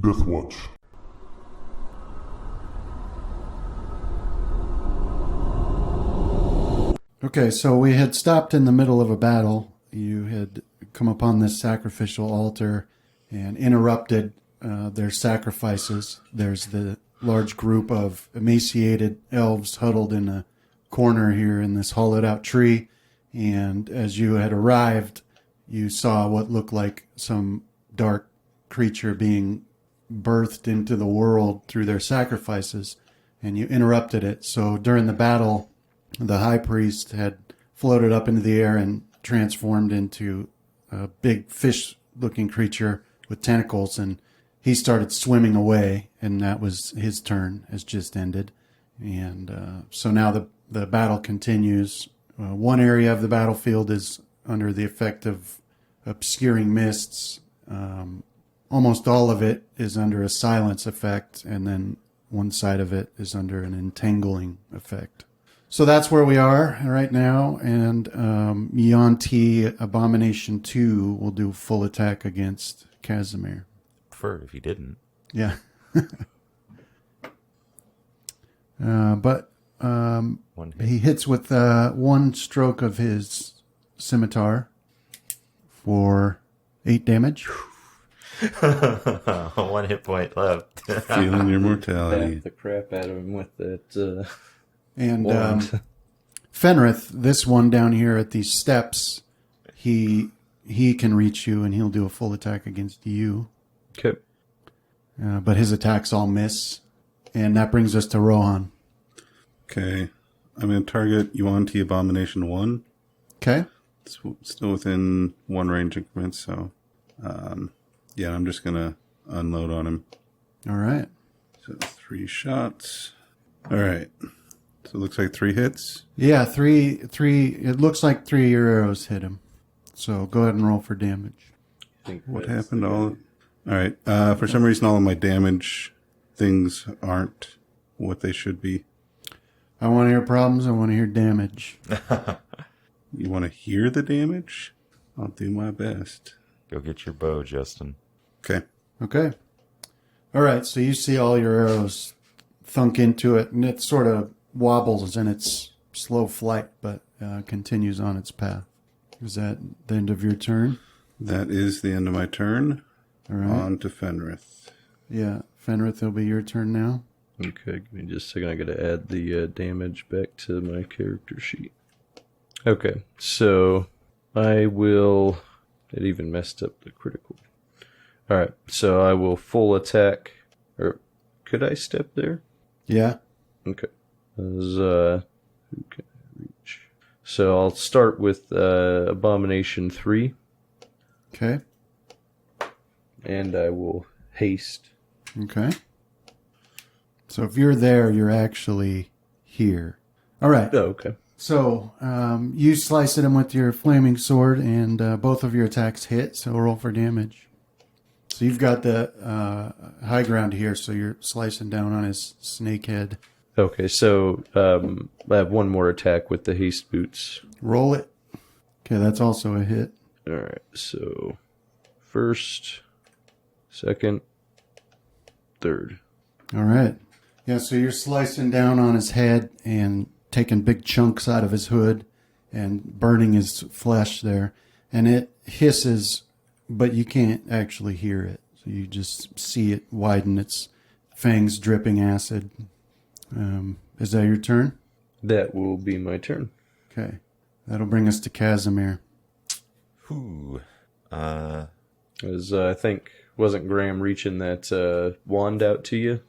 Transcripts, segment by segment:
Death Watch. Okay, so we had stopped in the middle of a battle. You had come upon this sacrificial altar and interrupted their sacrifices. There's the large group of emaciated elves huddled in a corner here in this hollowed out tree. And as you had arrived, you saw what looked like some dark creature being birthed into the world through their sacrifices, and you interrupted it. So during the battle, the high priest had floated up into the air and transformed into a big fish-looking creature with tentacles, and he started swimming away, and that was his turn, has just ended. And so now the battle continues. One area of the battlefield is under the effect of obscuring mists. Almost all of it is under a silence effect, and then one side of it is under an entangling effect. So that's where we are right now, and Yuan-Ti Abomination 2 will do full attack against Casimir. Prefer if he didn't. Yeah. But he hits with one stroke of his scimitar for 8 damage. 1 hit point left. Feeling your mortality. Back the crap out of him with that. And Fenrith, this one down here at these steps, he can reach you, and he'll do a full attack against you. Okay. But his attacks all miss. And that brings us to Rohan. Okay. I'm going to target Yuan-Ti Abomination 1. Okay. It's still within 1 range increment, so yeah, I'm just going to unload on him. All right. So 3 shots. All right. So it looks like 3 hits. Yeah, three. It looks like 3 of your arrows hit him. So go ahead and roll for damage. What happened? All right. For some reason, all of my damage things aren't what they should be. I want to hear problems. I want to hear damage. You want to hear the damage? I'll do my best. Go get your bow, Justin. Okay. Okay. All right. So you see all your arrows thunk into it, and it sort of wobbles in its slow flight, but continues on its path. Is that the end of your turn? That is the end of my turn. All right. On to Fenrith. Yeah, Fenrith, it'll be your turn now. Okay, give me just a second. I got to add the damage back to my character sheet. Okay, so I will... It even messed up the critical. Alright, so I will full attack. Or could I step there? Yeah. Okay. Who can I reach? So I'll start with Abomination 3. Okay. And I will haste. Okay. So if you're there, you're actually here. All right. Oh, okay. So you slice at him with your flaming sword, and both of your attacks hit, so roll for damage. So you've got the high ground here, so you're slicing down on his snake head. Okay, so I have one more attack with the haste boots. Roll it. Okay, that's also a hit. Alright, so first, second, third. All right. Yeah, so you're slicing down on his head and taking big chunks out of his hood and burning his flesh there. And it hisses, but you can't actually hear it. So you just see it widen, its fangs dripping acid. Is that your turn? That will be my turn. Okay. That'll bring us to Casimir. Whew. As I think, wasn't Graham reaching that wand out to you?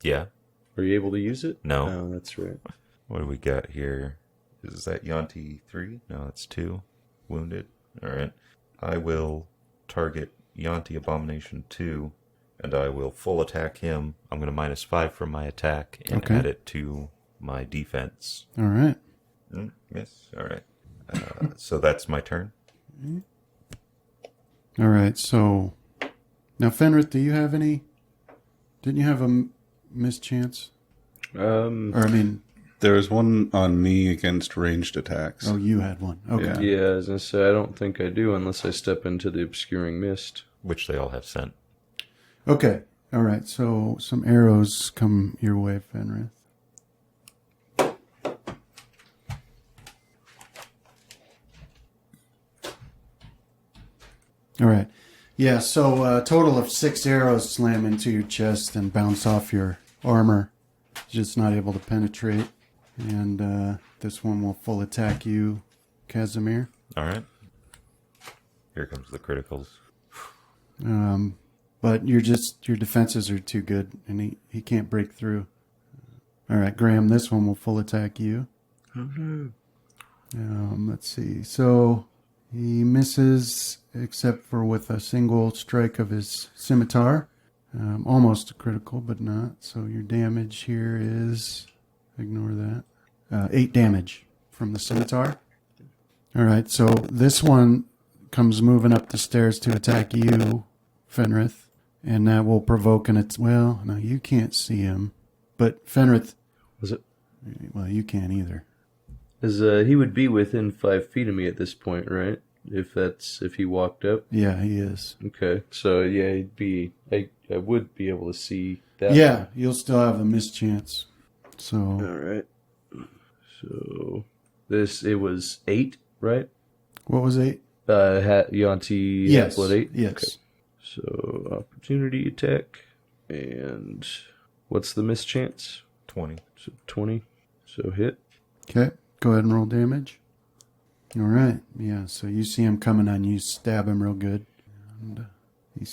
Yeah. Were you able to use it? No. Oh, that's right. What do we got here? Is that Yuan-Ti 3? No, it's 2. Wounded. Alright. I will target Yuan-Ti Abomination 2, and I will full attack him. I'm going to -5 from my attack and add it to my defense. All right. Yes. Alright. So that's my turn. All right. So now, Fenrith, do you have any... Didn't you have a mischance? There was one on me against ranged attacks. Oh, you had one. Okay. Yeah, as I say, I don't think I do unless I step into the obscuring mist. which they all have sent. Okay. All right. So some arrows come your way, Fenrith. All right. Yeah, so a total of 6 arrows slam into your chest and bounce off your armor. Just not able to penetrate. And this one will full attack you, Casimir. All right. Here comes the criticals. But your defenses are too good, and he can't break through. All right, Graham, this one will full attack you. Let's see. So he misses, except for with a single strike of his scimitar. Almost a critical, but not. So your damage here is, ignore that, 8 damage from the scimitar. All right, so this one comes moving up the stairs to attack you, Fenrith, and that will provoke well, no, you can't see him, but Fenrith, Was it? well, you can't either. He would be within 5 feet of me at this point, right? If he walked up. Yeah, he is. Okay, so yeah, he'd be. I would be able to see that. Yeah, you'll still have a mischance. So. All right. So it was 8, right? What was 8? Yonti Yes. blood 8. Yes. Okay. So opportunity attack, and what's the mischance? 20. So 20. So hit. Okay, go ahead and roll damage. All right, yeah, so you see him coming on you, stab him real good. And he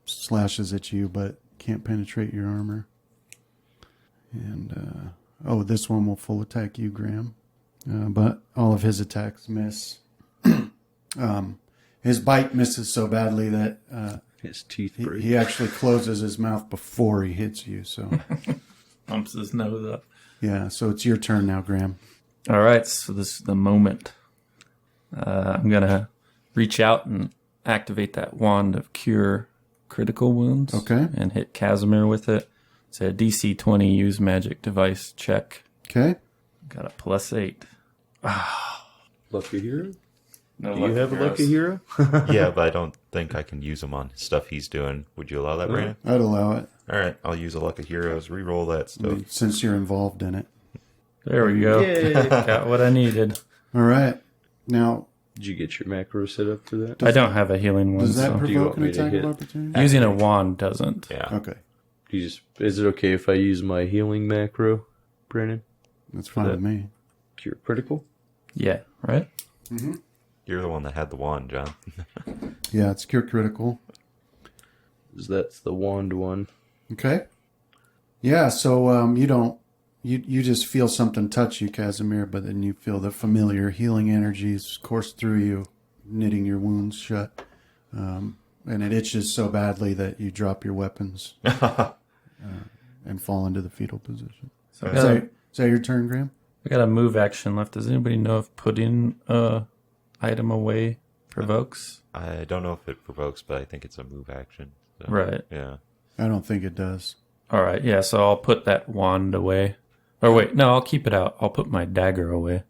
slashes at you, but can't penetrate your armor. And, this one will full attack you, Graham. But all of his attacks miss. His bite misses so badly that His teeth break. he actually closes his mouth before he hits you. So, Bumps his nose up. yeah, so it's your turn now, Graham. All right, so this is the moment. I'm going to reach out and activate that wand of cure critical wounds. Okay. And hit Casimir with it. It's a DC 20 use magic device check. Okay. Got a +8. Lucky hero? No Do you have a lucky hero? Yeah, but I don't think I can use them on stuff he's doing. Would you allow that, Brandon? I'd allow it, All right, I'll use a Luck of Heroes. Reroll that stuff. since you're involved in it. There we go. Yay. Got what I needed. All right. Now, Did you get your macro set up for that? I don't have a healing one. does that So. you provoke want an me to attack hit? of opportunity? Using a wand doesn't. Yeah. Okay, Is it okay if I use my healing macro, Brandon? that's fine with me. Cure critical? Yeah, right? You're the one that had the wand, John. Yeah, it's cure critical. That's the wand one. Okay. Yeah, so you just feel something touch you, Casimir, but then you feel the familiar healing energies course through you, knitting your wounds shut. And it itches so badly that you drop your weapons and fall into the fetal position. So I Is got, is that your turn, Graham? I got a move action left. Does anybody know if putting a item away provokes? I don't know if it provokes, but I think it's a move action. So, Right. Yeah. I don't think it does. All right, yeah, so I'll put that wand away. Or wait, no, I'll keep it out. I'll put my dagger away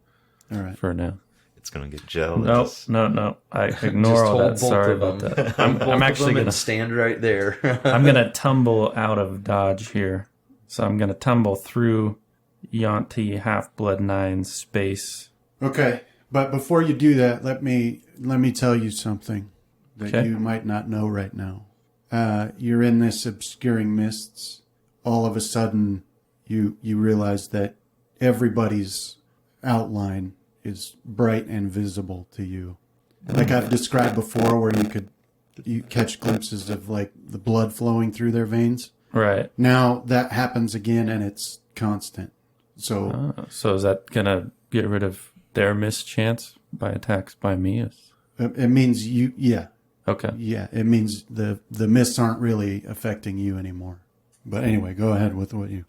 All right. Oh, for now. It's going to get gel. No. I ignore all that. Sorry about that. I'm actually going to stand right there. I'm going to tumble out of dodge here. So I'm going to tumble through Yonti Half-Blood 9's space. Okay, but before you do that, let me tell you something that Okay. you might not know right now. You're in this obscuring mists. All of a sudden, you realize that everybody's outline is bright and visible to you. Like I've described before, where you catch glimpses of like the blood flowing through their veins. Right. Now that happens again, and it's constant. So So is that going to get rid of their mischance by attacks by me? it means yeah. Okay. Yeah, it means the mists aren't really affecting you anymore. But anyway, go ahead with what you.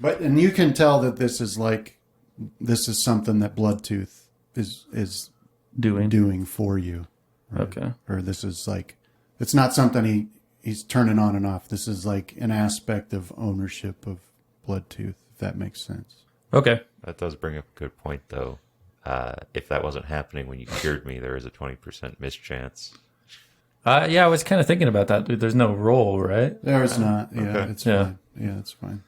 And you can tell that this is something that Bloodtooth is doing for you. Right? Okay. Or this is like, it's not something he's turning on and off. This is like an aspect of ownership of Bloodtooth, if that makes sense. Okay. That does bring up a good point, though. If that wasn't happening when you cured me, there is a 20% mischance. Yeah, I was kind of thinking about that, dude. There's no roll, right? There's not. Yeah, okay. it's Yeah. fine. Yeah, it's fine.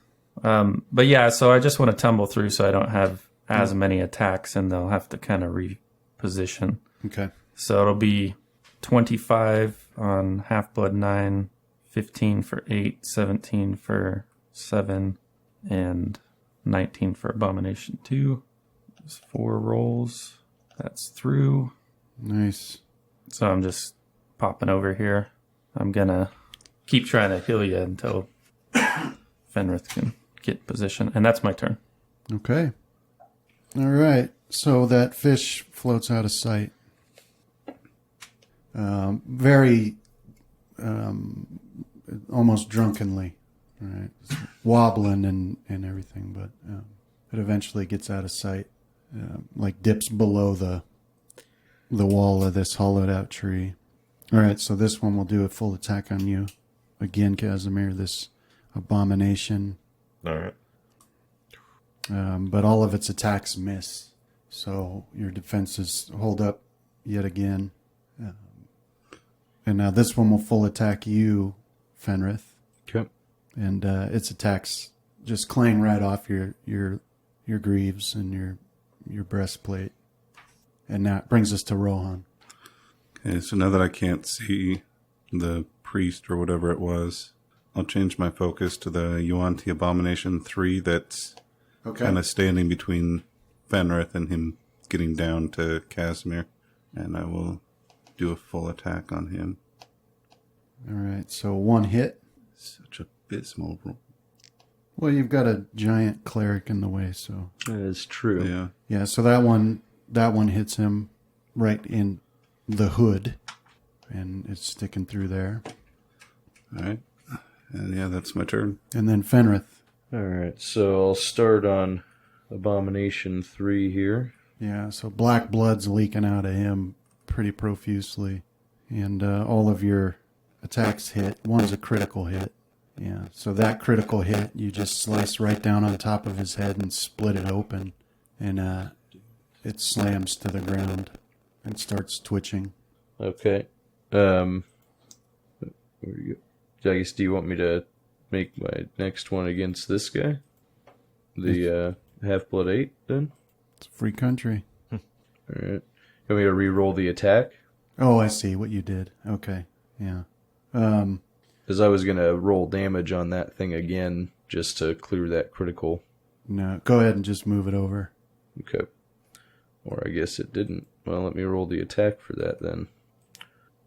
But yeah, so I just want to tumble through so I don't have as many attacks, and they'll have to kind of reposition. Okay. So it'll be 25 on Half-Blood 9, 15 for 8, 17 for 7, and 19 for Abomination 2. There's 4 rolls. That's through. Nice. So I'm just popping over here. I'm going to keep trying to heal you until Fenrith can get in position. And that's my turn. Okay. All right. So that fish floats out of sight. Very, almost drunkenly, right? Wobbling and everything, but it eventually gets out of sight, like dips below the wall of this hollowed out tree. All right, so this one will do a full attack on you. Again, Casimir, this abomination. All right. But all of its attacks miss. So your defenses hold up yet again. And now this one will full attack you, Fenrith. Okay. And its attacks just clang right off your greaves and your breastplate. And now it brings us to Rohan. Okay, so now that I can't see the priest or whatever it was, I'll change my focus to the Yuan-Ti Abomination 3 that's kind of standing between Fenrith and him getting down to Casimir. And I will do a full attack on him. All right, so one hit. Such abysmal roll. Well, you've got a giant cleric in the way, so... That is true. Yeah. Yeah, so that one hits him right in the hood, and it's sticking through there. All right. And yeah, that's my turn. And then Fenrith. All right, so I'll start on Abomination 3 here. Yeah, so black blood's leaking out of him pretty profusely, and all of your attacks hit. One's a critical hit. Yeah, so that critical hit, you just slice right down on top of his head and split it open, and it slams to the ground and starts twitching. Okay. Where you go? I guess, do you want me to make my next one against this guy? The Half-Blood 8, then? It's a free country. All right. You want me to re-roll the attack? Oh, I see what you did. Okay, yeah. Because I was going to roll damage on that thing again just to clear that critical. No, go ahead and just move it over. Okay. Or I guess it didn't. Well, let me roll the attack for that then.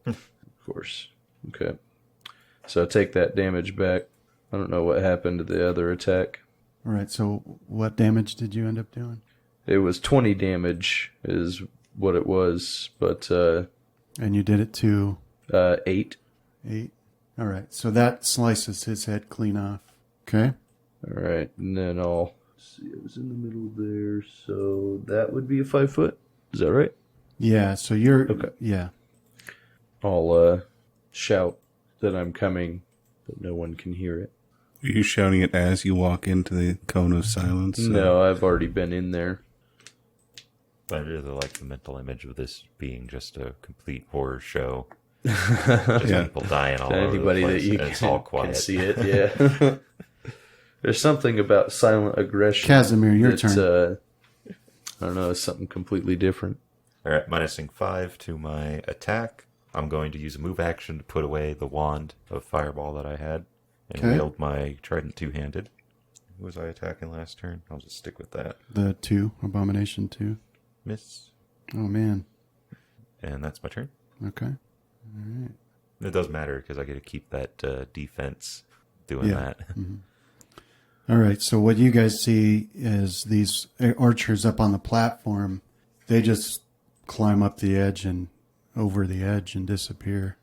Of course. Okay. So I take that damage back. I don't know what happened to the other attack. All right, so what damage did you end up doing? It was 20 damage is what it was, but And you did it to 8. 8. All right, so that slices his head clean off. Okay. All right, and then I'll see. It was in the middle there, so that would be a 5 foot. Is that right? Yeah, so you're... Okay. Yeah. I'll shout that I'm coming, but no one can hear it. Are you shouting it as you walk into the cone of silence? No, I've already been in there. I really like the mental image of this being just a complete horror show. Just Yeah. people dying all To over anybody the that place, you and it's all can quiet. see it, yeah. There's something about silent aggression. Casimir, your that's, turn. I don't know, it's something completely different. All right, minusing 5 to my attack. I'm going to use a move action to put away the wand of fireball that I had and Okay. wield my trident two-handed. Who was I attacking last turn? I'll just stick with that. The 2, Abomination 2. Miss. Oh, man. And that's my turn. Okay. It doesn't matter because I get to keep that defense doing Yeah. that. All right, so what you guys see is these archers up on the platform. They just climb up the edge and over the edge and disappear.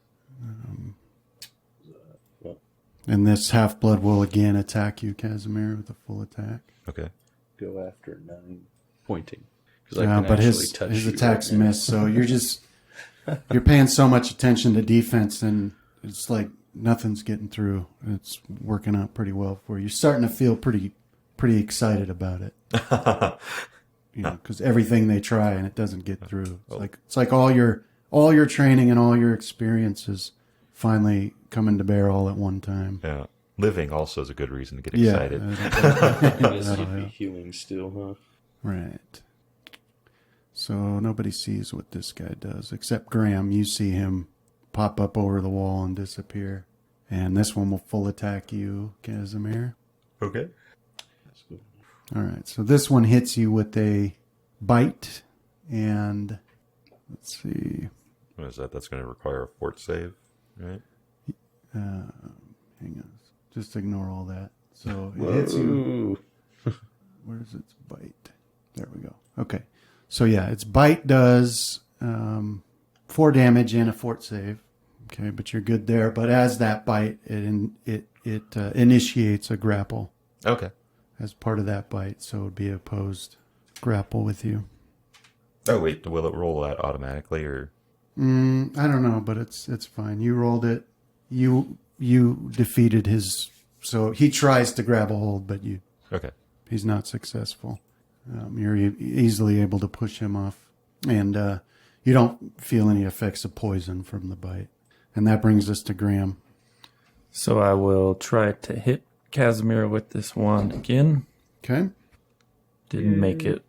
And this half-blood will again attack you, Casimir, with a full attack. Okay. Go after 9. Pointing. Because I can But actually his touch his you attacks right now. miss, so you're paying so much attention to defense, and it's like nothing's getting through. It's working out pretty well for you. You're starting to feel pretty excited about it. Because everything they try and it doesn't get through. It's like all your training and all your experiences finally coming to bear all at one time. Yeah. Living also is a good reason to get Yeah. excited. I guess you'd be healing still, huh? Right. So nobody sees what this guy does except Graham. You see him pop up over the wall and disappear. And this one will full attack you, Casimir. Okay. All right. So this one hits you with a bite. And let's see. What is that? That's going to require a fort save, right? Hang on. Just ignore all that. So it hits you. Where's its bite? There we go. Okay. So yeah, its bite does 4 damage and a fort save. Okay, but you're good there. But as that bite, it initiates a grapple Okay. as part of that bite. So it would be a opposed grapple with you. Oh, wait. Will it roll that automatically, or? I don't know, but it's fine. You rolled it. You defeated his. So he tries to grab a hold, but Okay. he's not successful. You're easily able to push him off, and you don't feel any effects of poison from the bite. And that brings us to Graham. So I will try to hit Casimir with this wand again. Okay. Didn't make it,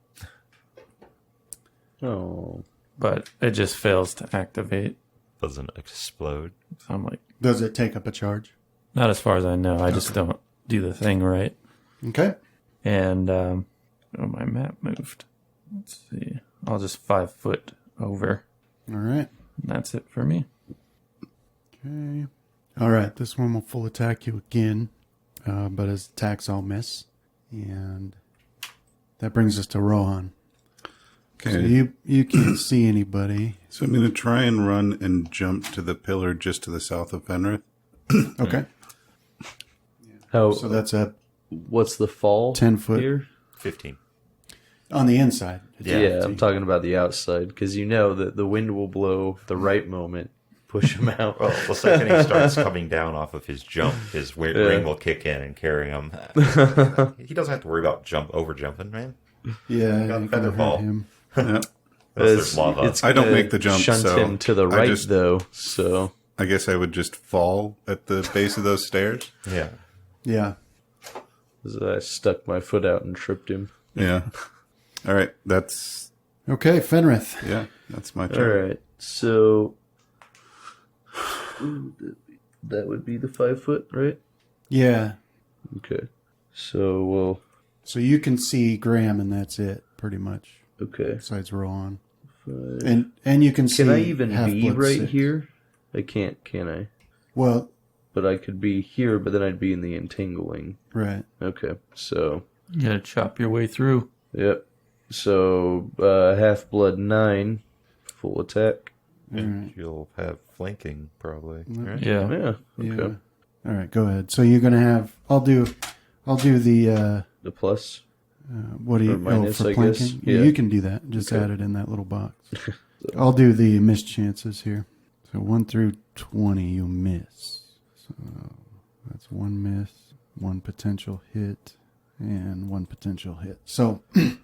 Oh. but it just fails to activate. Doesn't explode. So I'm like, Does it take up a charge? not as far as I know. I just don't do the thing right. Okay. And my map moved. Let's see. I'll just 5 foot over. All right. And that's it for me. Okay. All right. This one will full attack you again, but his attacks all miss. And that brings us to Rohan. Okay. So you can't see anybody. So I'm going to try and run and jump to the pillar just to the south of Fenrith. Okay. How? So that's a What's the fall? 10 foot. here? 15. On the inside. It's Yeah. Yeah, 15. I'm talking about the outside because you know that the wind will blow the right moment, push him out. Well, the second he starts coming down off of his jump, his ring will kick in and carry him. He doesn't have to worry about over jumping, man. Yeah, Got you feather can hurt fall. him. Yeah. Unless there's lava. I don't gonna make the jump, Shunt so him to the I right, just- though. So I guess I would just fall at the base of those stairs. Yeah. Yeah. I stuck my foot out and tripped him. Yeah. All right. That's Okay, Fenrith. that's my All turn. right, so that would be the 5 foot, right? Yeah. Okay. So we'll. So you can see Graham, and that's it, pretty much. Okay. Besides Rohan. 5. And you can see. Can I even be Half-Blood right 6. here? I can't, can I? Well, But I could be here, but then I'd be in the entangling. right. Okay, so You gotta chop your way through. yep. So Half-Blood 9, full attack. And you'll have flanking, probably. Right? Yeah. Yeah. Yeah. Okay. All right, go ahead. So you're gonna have. I'll do the. The plus. What do you? Or minus, for I planking. guess. Yeah, Yeah. you can do that. Just Okay. add it in that little box. I'll do the missed chances here. So 1 through 20, you miss. So that's 1 miss, 1 potential hit, and 1 potential hit. So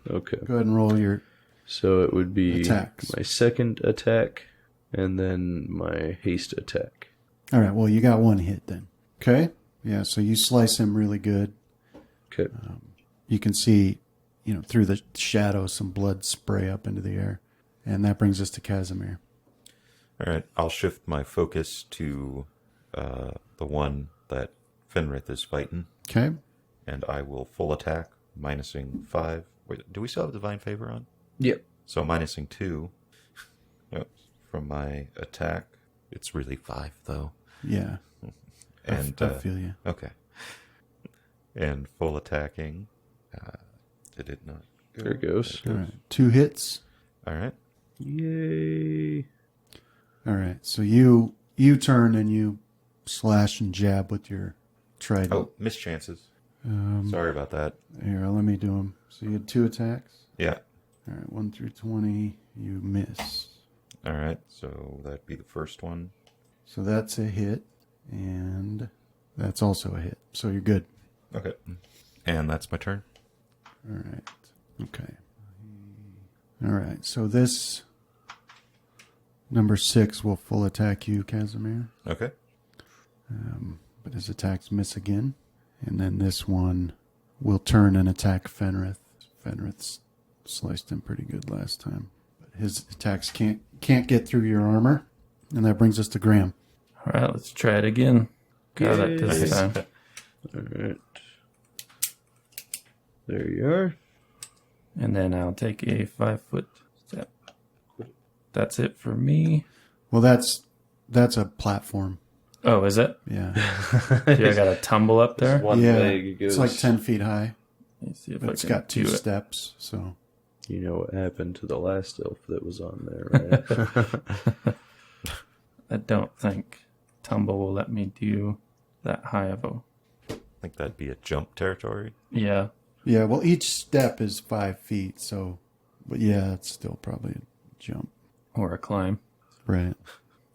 Okay. go ahead and roll your. So it would be Attacks. my second attack, and then my haste attack. All right. Well, you got 1 hit then. Okay. Yeah. So you slice him really good. Okay. You can see, through the shadows, some blood spray up into the air, and that brings us to Casimir. All right. I'll shift my focus to the one that Fenrith is fighting, Okay. and I will full attack, minusing 5. Wait, do we still have Divine Favor on? Yep. So minusing 2 from my attack. It's really 5, though. Yeah. And I feel you. okay. And full attacking. Did it not go? There it goes. All right. 2 hits. All right. Yay. All right. So you turn and you slash and jab with your trident. Oh, missed chances. Sorry about that. Here, let me do them. So you had 2 attacks. Yeah. All right. 1 through 20. You miss. All right. So that'd be the first one. So that's a hit, and that's also a hit. So you're good. Okay. And that's my turn. All right. Okay. All right. So this number 6 will full attack you, Casimir. Okay. But his attacks miss again. And then this one will turn and attack Fenrith. Fenrith's sliced him pretty good last time. But his attacks can't get through your armor. And that brings us to Graham. All right, let's try it again. Got it this time. All right. There you are. And then I'll take a 5-foot step. That's it for me. Well, that's a platform. Oh, is it? Yeah. Yeah, I got to tumble up there. One yeah. leg goes. It's like 10 feet high. Let me see if But I it's can got 2 do it. steps, so... You know what happened to the last elf that was on there, right? I don't think tumble will let me do that high of a... I think that'd be a jump territory. Yeah. Yeah, well, each step is 5 feet, so... But yeah, it's still probably a jump. Or a climb. Right.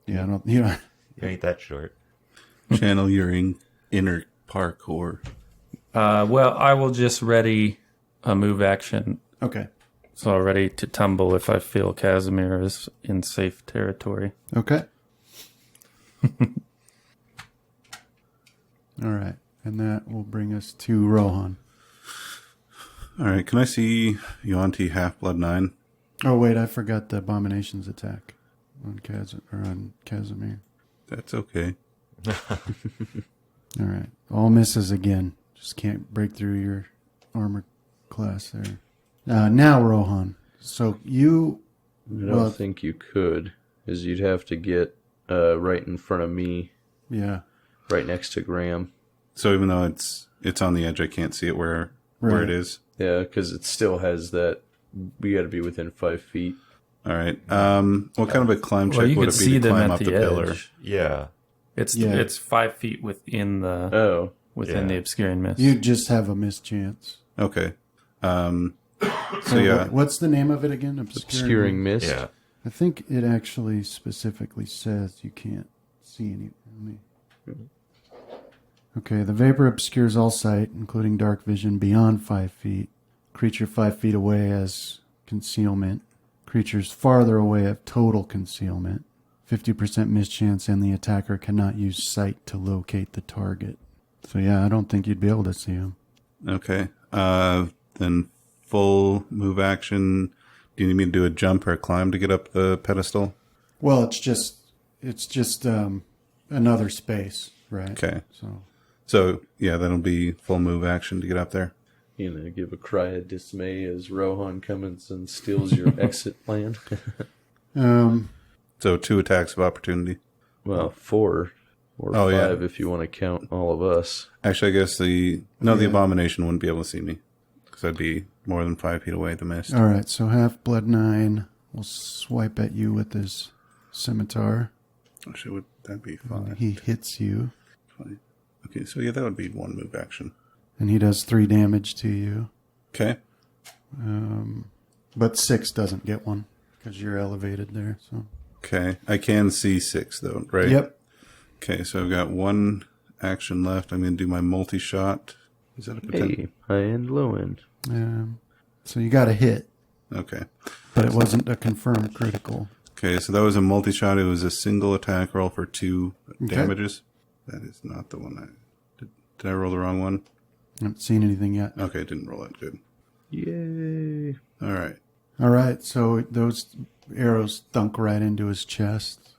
Yeah, I don't... You know, You ain't that short. Channel your inner parkour. Well, I will just ready a move action. okay. So I'm ready to tumble if I feel Casimir is in safe territory. Okay. All right. And that will bring us to Rohan. All right, can I see Yuanti Half-Blood 9? Oh, wait, I forgot the Abomination's attack on Casimir. That's okay. All right. All misses again. Just can't break through your armor class there. Now, Rohan. So you... I don't think you could, because you'd have to get right in front of me, Yeah. right next to Graham. So even though it's on the edge, I can't see it where Right. it is. Yeah, because it still has that. We got to be within 5 feet. All right. What kind of a climb check Well, you would can it be see to them climb at up the the pillar? edge. Yeah. It's 5 feet within the Oh, the obscuring mist. You just have a mischance. Okay. So yeah, What's the name of it again? obscuring mist. Yeah. I think it actually specifically says you can't see any. Okay, the vapor obscures all sight, including dark vision beyond 5 feet. Creature 5 feet away has concealment. Creatures farther away have total concealment. 50% mischance, and the attacker cannot use sight to locate the target. So yeah, I don't think you'd be able to see him. okay. Then full move action. Do you need me to do a jump or a climb to get up the pedestal? Well, it's just another space, right? Okay. So Yeah, that'll be full move action to get up there. You know, give a cry of dismay as Rohan comes and steals your exit plan. So 2 attacks of opportunity. Well, 4 or Oh, 5 yeah. if you want to count all of us. Actually, I guess the Abomination wouldn't be able to see me because I'd be more than 5 feet away at the mist. all right, so Half-Blood 9 will swipe at you with his scimitar. Actually, would that be 5? He hits you, 20. Okay, so yeah, that would be 1 move action. and he does 3 damage to you. Okay. But 6 doesn't get one because you're elevated there. So Okay. I can see 6 though, right? Yep. Okay, so I've got 1 action left. I'm going to do my multi-shot. Is that a potential? Hey, high end, low end. So you got a hit, Okay. but it wasn't a confirmed critical. Okay, so that was a multi-shot. It was a single attack roll for 2 damages. That is not the one did I roll the wrong one? I haven't seen anything yet. Okay, didn't roll that good. Yay. All right. All right, so those arrows thunk right into his chest.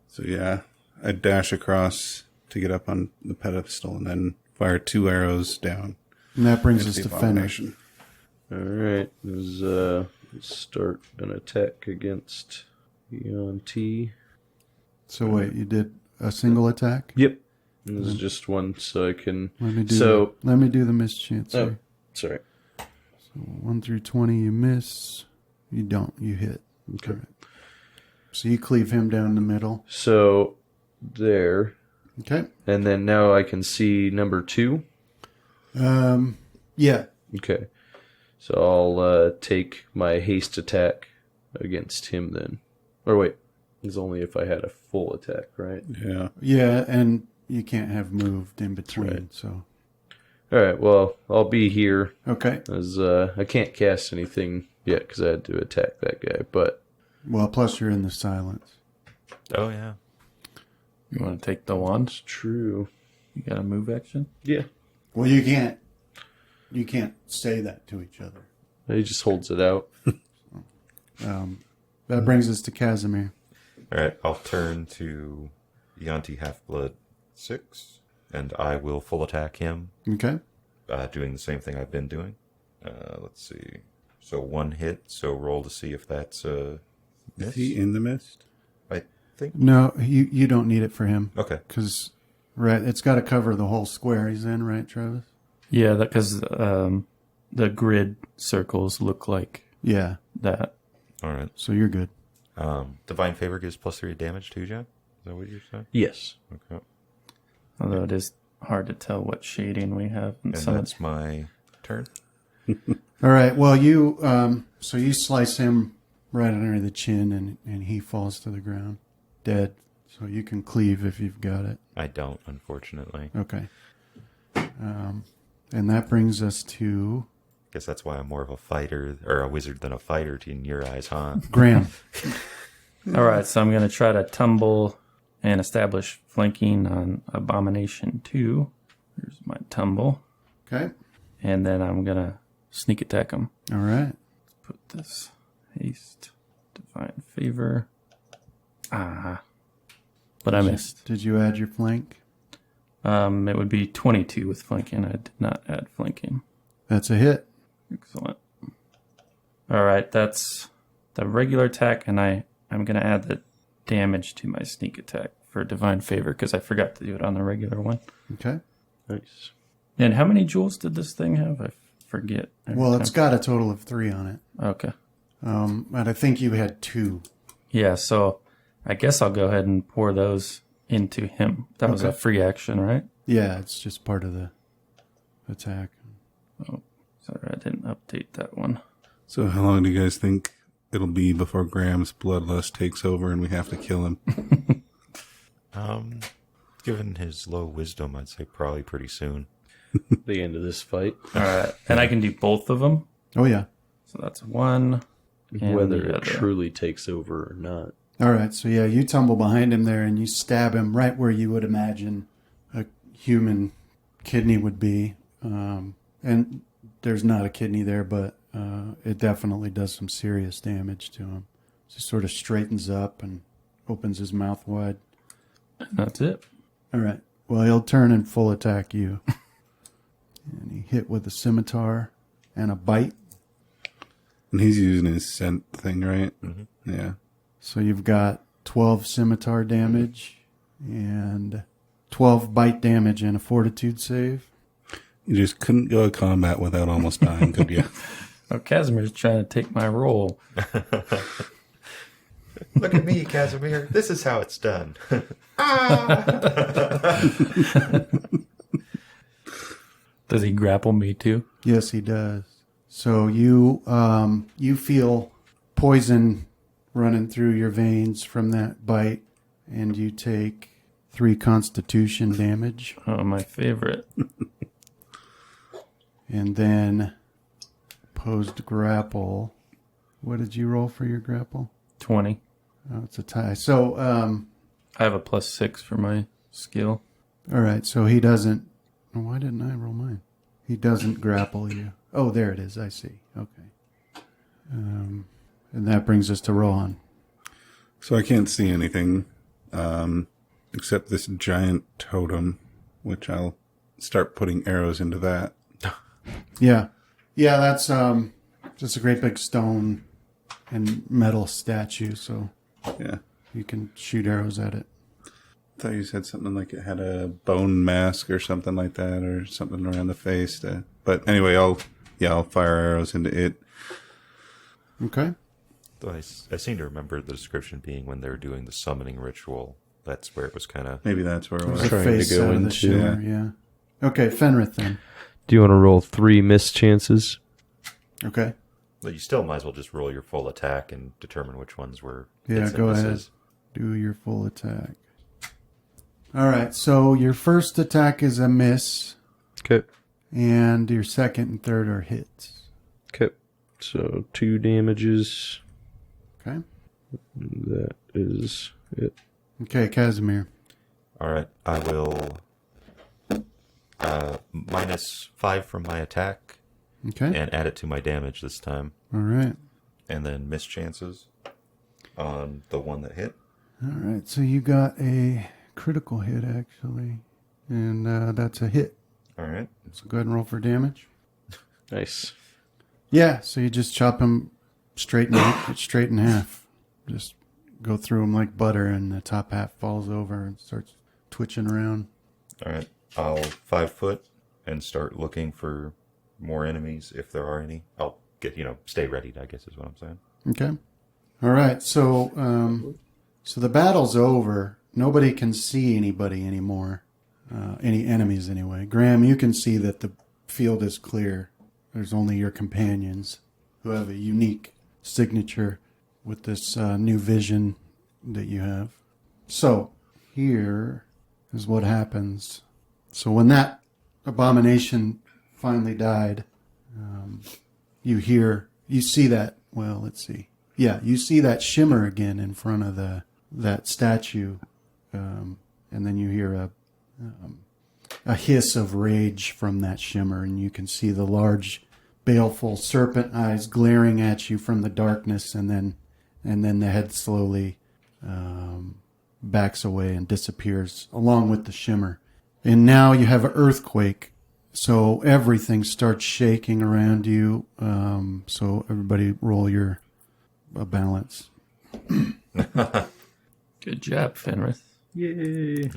So yeah, I dash across to get up on the pedestal and then fire 2 arrows down. And that brings into us the to Fenner. abomination. All right. Let's start an attack against Yuanti. So wait, you did a single attack? Yep. This is just one, so I can. Let me do So- let me do the mischance. Oh, here. sorry. 1 through 20, you miss. You don't. You hit. Okay. All right. So you cleave him down the middle. So there, Okay. and then now I can see number 2. Yeah. Okay. So I'll take my haste attack against him then. Or wait, it's only if I had a full attack, right? Yeah. Yeah, and you can't have moved in between. right. So All right. Well, I'll be here okay. as I can't cast anything yet because I had to attack that guy. But Well, plus you're in the silence. Oh, yeah. You want to take the one? It's true. You got a move action? Yeah. Well, you can't say that to each other. He just holds it out. That brings us to Casimir. All right, I'll turn to Yanti Halfblood 6, and I will full attack him, Okay. doing the same thing I've been doing. Let's see. So 1 hit, so roll to see if that's a miss. Is he in the mist? I think. No, you don't need it for him. Okay. Because, right, it's got to cover the whole square he's in, right, Travis? Yeah, because the grid circles look like Yeah. that. All right. So you're good. Divine Favor gives +3 damage too, John? Is that what you're saying? Yes. Okay. Although it is hard to tell what shading we have. And that's my turn. All right. Well, so you slice him right under the chin, and he falls to the ground, dead. So you can cleave if you've got it. I don't, unfortunately. Okay. And that brings us to Guess that's why I'm more of a fighter, or a wizard than a fighter in your eyes, huh? Graham. All right, so I'm going to try to tumble and establish flanking on Abomination 2. Here's my tumble. Okay. And then I'm going to sneak attack him. All right. Put this haste, divine favor. But I missed. Did you add your flank? It would be 22 with flanking. I did not add flanking. That's a hit. Excellent. All right, that's the regular attack, and I'm going to add the damage to my sneak attack for divine favor because I forgot to do it on the regular one. Okay. Nice. And how many jewels did this thing have? I forget. every Well, time. it's got a total of 3 on it. Okay. But I think you had 2. Yeah, so I guess I'll go ahead and pour those into him. That was a free action, right? Yeah, it's just part of the attack. Oh, sorry, I didn't update that one. So how long do you guys think it'll be before Graham's bloodlust takes over and we have to kill him? Given his low wisdom, I'd say probably pretty soon. The end of this fight. All right, and I can do both of them. Oh, yeah. So that's one. and Whether the it other. truly takes over or not. All right, so yeah, you tumble behind him there and you stab him right where you would imagine a human kidney would be. And there's not a kidney there, but it definitely does some serious damage to him. So he sort of straightens up and opens his mouth wide. That's it. All right, well, he'll turn and full attack you. And he hit with a scimitar and a bite. And he's using his scent thing, right? Mm-hmm. Yeah. So you've got 12 scimitar damage and 12 bite damage and a fortitude save. You just couldn't go to combat without almost dying, could you? Oh, Casimir's trying to take my role. Look at me, Casimir. This is how it's done. Does he grapple me too? Yes, he does. So you feel poison running through your veins from that bite, and you take 3 constitution damage. Oh, my favorite. And then opposed grapple. What did you roll for your grapple? 20. Oh, it's a tie. So, I have a +6 for my skill. all right. So he doesn't. Oh, why didn't I roll mine? He doesn't grapple you. Oh, there it is. I see. Okay. And that brings us to Rohan. So I can't see anything except this giant totem, which I'll start putting arrows into that. Yeah. Yeah, that's just a great big stone and metal statue, so Yeah. you can shoot arrows at it. I thought you said something like it had a bone mask or something like that, or something around the face. But anyway, I'll fire arrows into it. Okay. Though I seem to remember the description being when they were doing the summoning ritual. That's where it was kind of... Maybe that's where it There's was. a trying to face go out of the into- shimmer, yeah. Okay, Fenrith then. Do you want to roll 3 miss chances? Okay. Well, you still might as well just roll your full attack and determine which ones were... Yeah, hits and go ahead. misses. Do your full attack. All right, so your first attack is a miss, Okay. and your second and third are hits. Okay. So 2 damages. Okay. That is it. Okay, Casimir. All right, I will -5 from my attack Okay. and add it to my damage this time. All right. And then miss chances on the one that hit. All right. So you got a critical hit, actually. And that's a hit. All right. So go ahead and roll for damage. Nice. Yeah. So you just chop him straight in half. Just go through him like butter, and the top half falls over and starts twitching around. All right. I'll 5 foot and start looking for more enemies if there are any. I'll get, stay ready, I guess is what I'm saying. Okay. All right. So, so the battle's over. Nobody can see anybody anymore. Any enemies anyway. Graham, you can see that the field is clear. There's only your companions who have a unique signature with this new vision that you have. So here is what happens. So when that abomination finally died, you see that, well, let's see. Yeah, you see that shimmer again in front of that statue. And then you hear a hiss of rage from that shimmer, and you can see the large, baleful serpent eyes glaring at you from the darkness, and then the head slowly backs away and disappears along with the shimmer. And now you have an earthquake, so everything starts shaking around you. So everybody roll your balance. Good job, Fenris. Yay.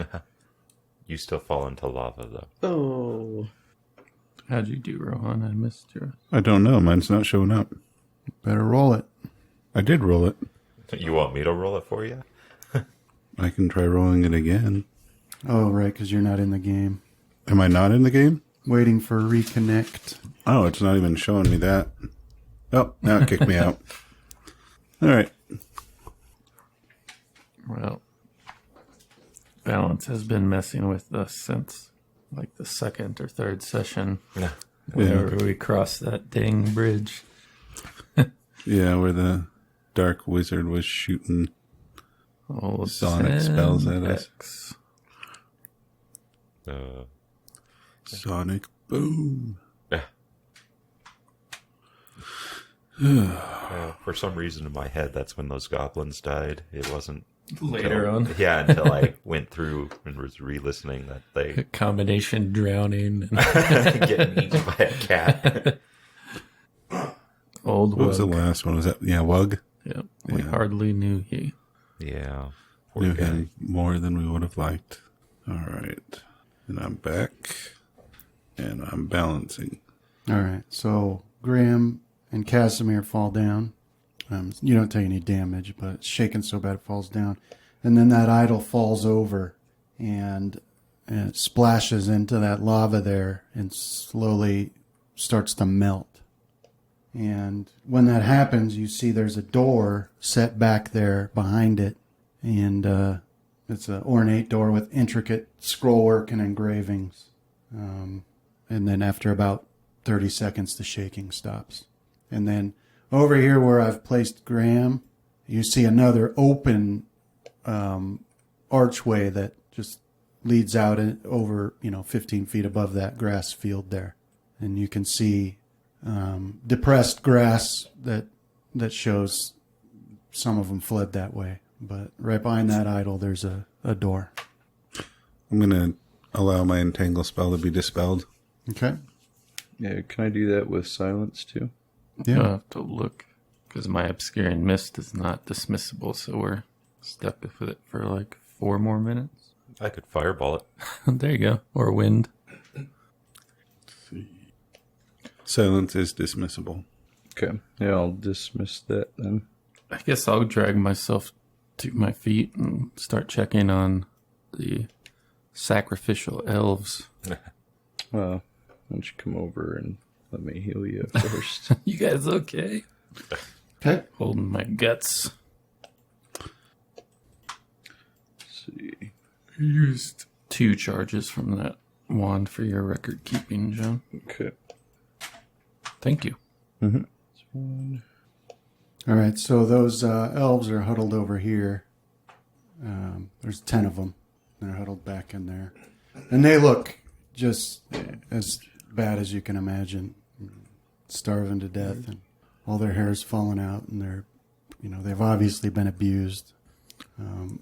You still fall into lava, though. Oh. How'd you do, Rohan? I missed yours. I don't know. Mine's not showing up. Better roll it. I did roll it. You want me to roll it for you? I can try rolling it again. Oh, right, because you're not in the game. Am I not in the game? Waiting for reconnect. Oh, it's not even showing me that. Oh, now it kicked me out. All right. Well, balance has been messing with us since like the second or third session. Yeah. Whenever we crossed that dang bridge. Yeah, where the dark wizard was shooting Oh, sonic spells at us. X. Sonic boom. For some reason in my head, that's when those goblins died. It wasn't Later on. Yeah, until I went through and was re-listening that A they combination drowning and get eaten by a cat. old What was the Wug. last one? Was that, Wug? Yep. We Yeah. hardly knew he. Yeah. Poor Knew guy. him more than we would have liked. All right. And I'm back. And I'm balancing. All right, so Graham and Casimir fall down. You don't take any damage, but it's shaking so bad it falls down. And then that idol falls over and it splashes into that lava there and slowly starts to melt. And when that happens, you see there's a door set back there behind it. And it's an ornate door with intricate scrollwork and engravings. And then after about 30 seconds, the shaking stops. And then over here where I've placed Graham, you see another open archway that just leads out over, 15 feet above that grass field there. And you can see depressed grass that shows some of them fled that way. But right behind that idol, there's a door. I'm going to allow my entangle spell to be dispelled. Okay. Yeah, can I do that with silence too? Yeah. I'll have to look because my obscuring mist is not dismissible, so we're stuck with it for like 4 more minutes. I could fireball it. There you go. Or wind. Silence is dismissible. Okay. Yeah, I'll dismiss that then. I guess I'll drag myself to my feet and start checking on the sacrificial elves. Well, why don't you come over and let me heal you first? You guys okay? Okay. Holding my guts. Let's see. Used 2 charges from that wand for your record keeping, John. Okay. Thank you. Mm-hmm. That's one. All right, so those elves are huddled over here. There's 10 of them. They're huddled back in there. And they look just as bad as you can imagine. Starving to death, and all their hair's falling out, and they've obviously been abused.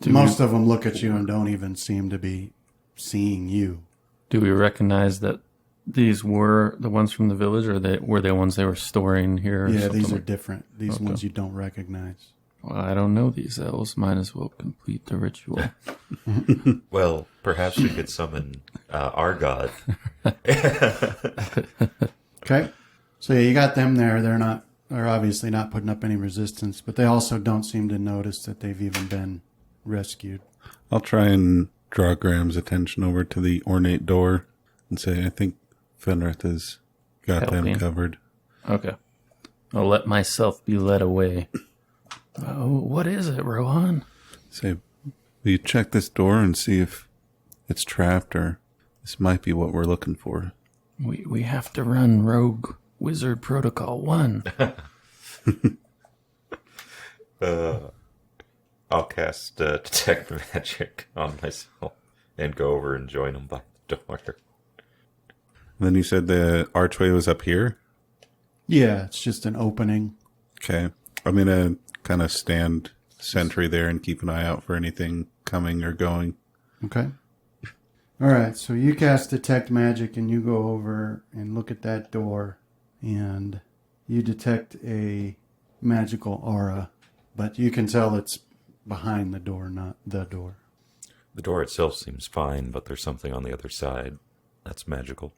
Most of them look at you and don't even seem to be seeing you. Do we recognize that these were the ones from the village, or were they ones they were storing here? Yeah, these are different. These ones you don't recognize. Well, I don't know these elves. Might as well complete the ritual. Well, perhaps we could summon our god. Okay. So yeah, you got them there. They're obviously not putting up any resistance, but they also don't seem to notice that they've even been rescued. I'll try and draw Graham's attention over to the ornate door and say, I think Fenrith has got them covered. Okay. I'll let myself be led away. What is it, Rohan? Say, will you check this door and see if it's trapped, or this might be what we're looking for? We have to run Rogue Wizard Protocol 1. I'll cast Detect Magic on myself and go over and join them by the door. Then you said the archway was up here? Yeah, it's just an opening. Okay. I'm going to kind of stand sentry there and keep an eye out for anything coming or going. Okay. All right, so you cast Detect Magic and you go over and look at that door and you detect a magical aura, but you can tell it's behind the door, not the door. The door itself seems fine, but there's something on the other side that's magical.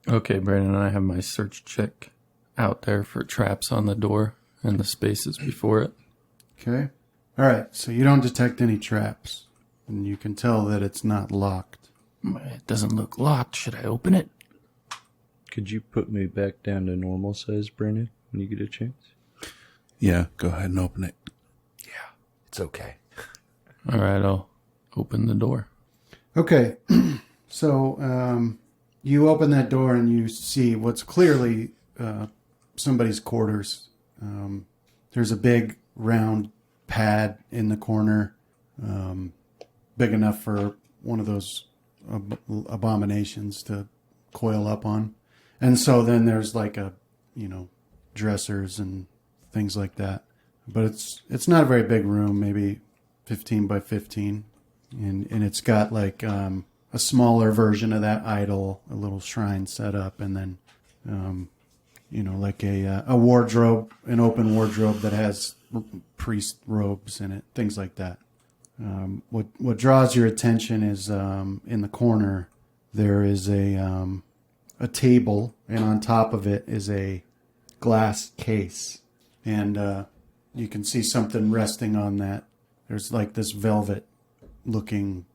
Okay, Brandon, I have my search check out there for traps on the door and the spaces before it. Okay. All right, so you don't detect any traps, and you can tell that it's not locked. It doesn't look locked. Should I open it? Could you put me back down to normal size, Brandon, when you get a chance? Yeah, go ahead and open it. Yeah, it's okay. All right, I'll open the door. Okay, so you open that door and you see what's clearly somebody's quarters. There's a big round pad in the corner, big enough for one of those abominations to coil up on. And so then there's like dressers and things like that. But it's not a very big room, maybe 15 by 15. And it's got like a smaller version of that idol, a little shrine set up, and then like a wardrobe, an open wardrobe that has priest robes in it, things like that. What draws your attention is in the corner there is a table, and on top of it is a glass case, and you can see something resting on that. There's like this velvet-looking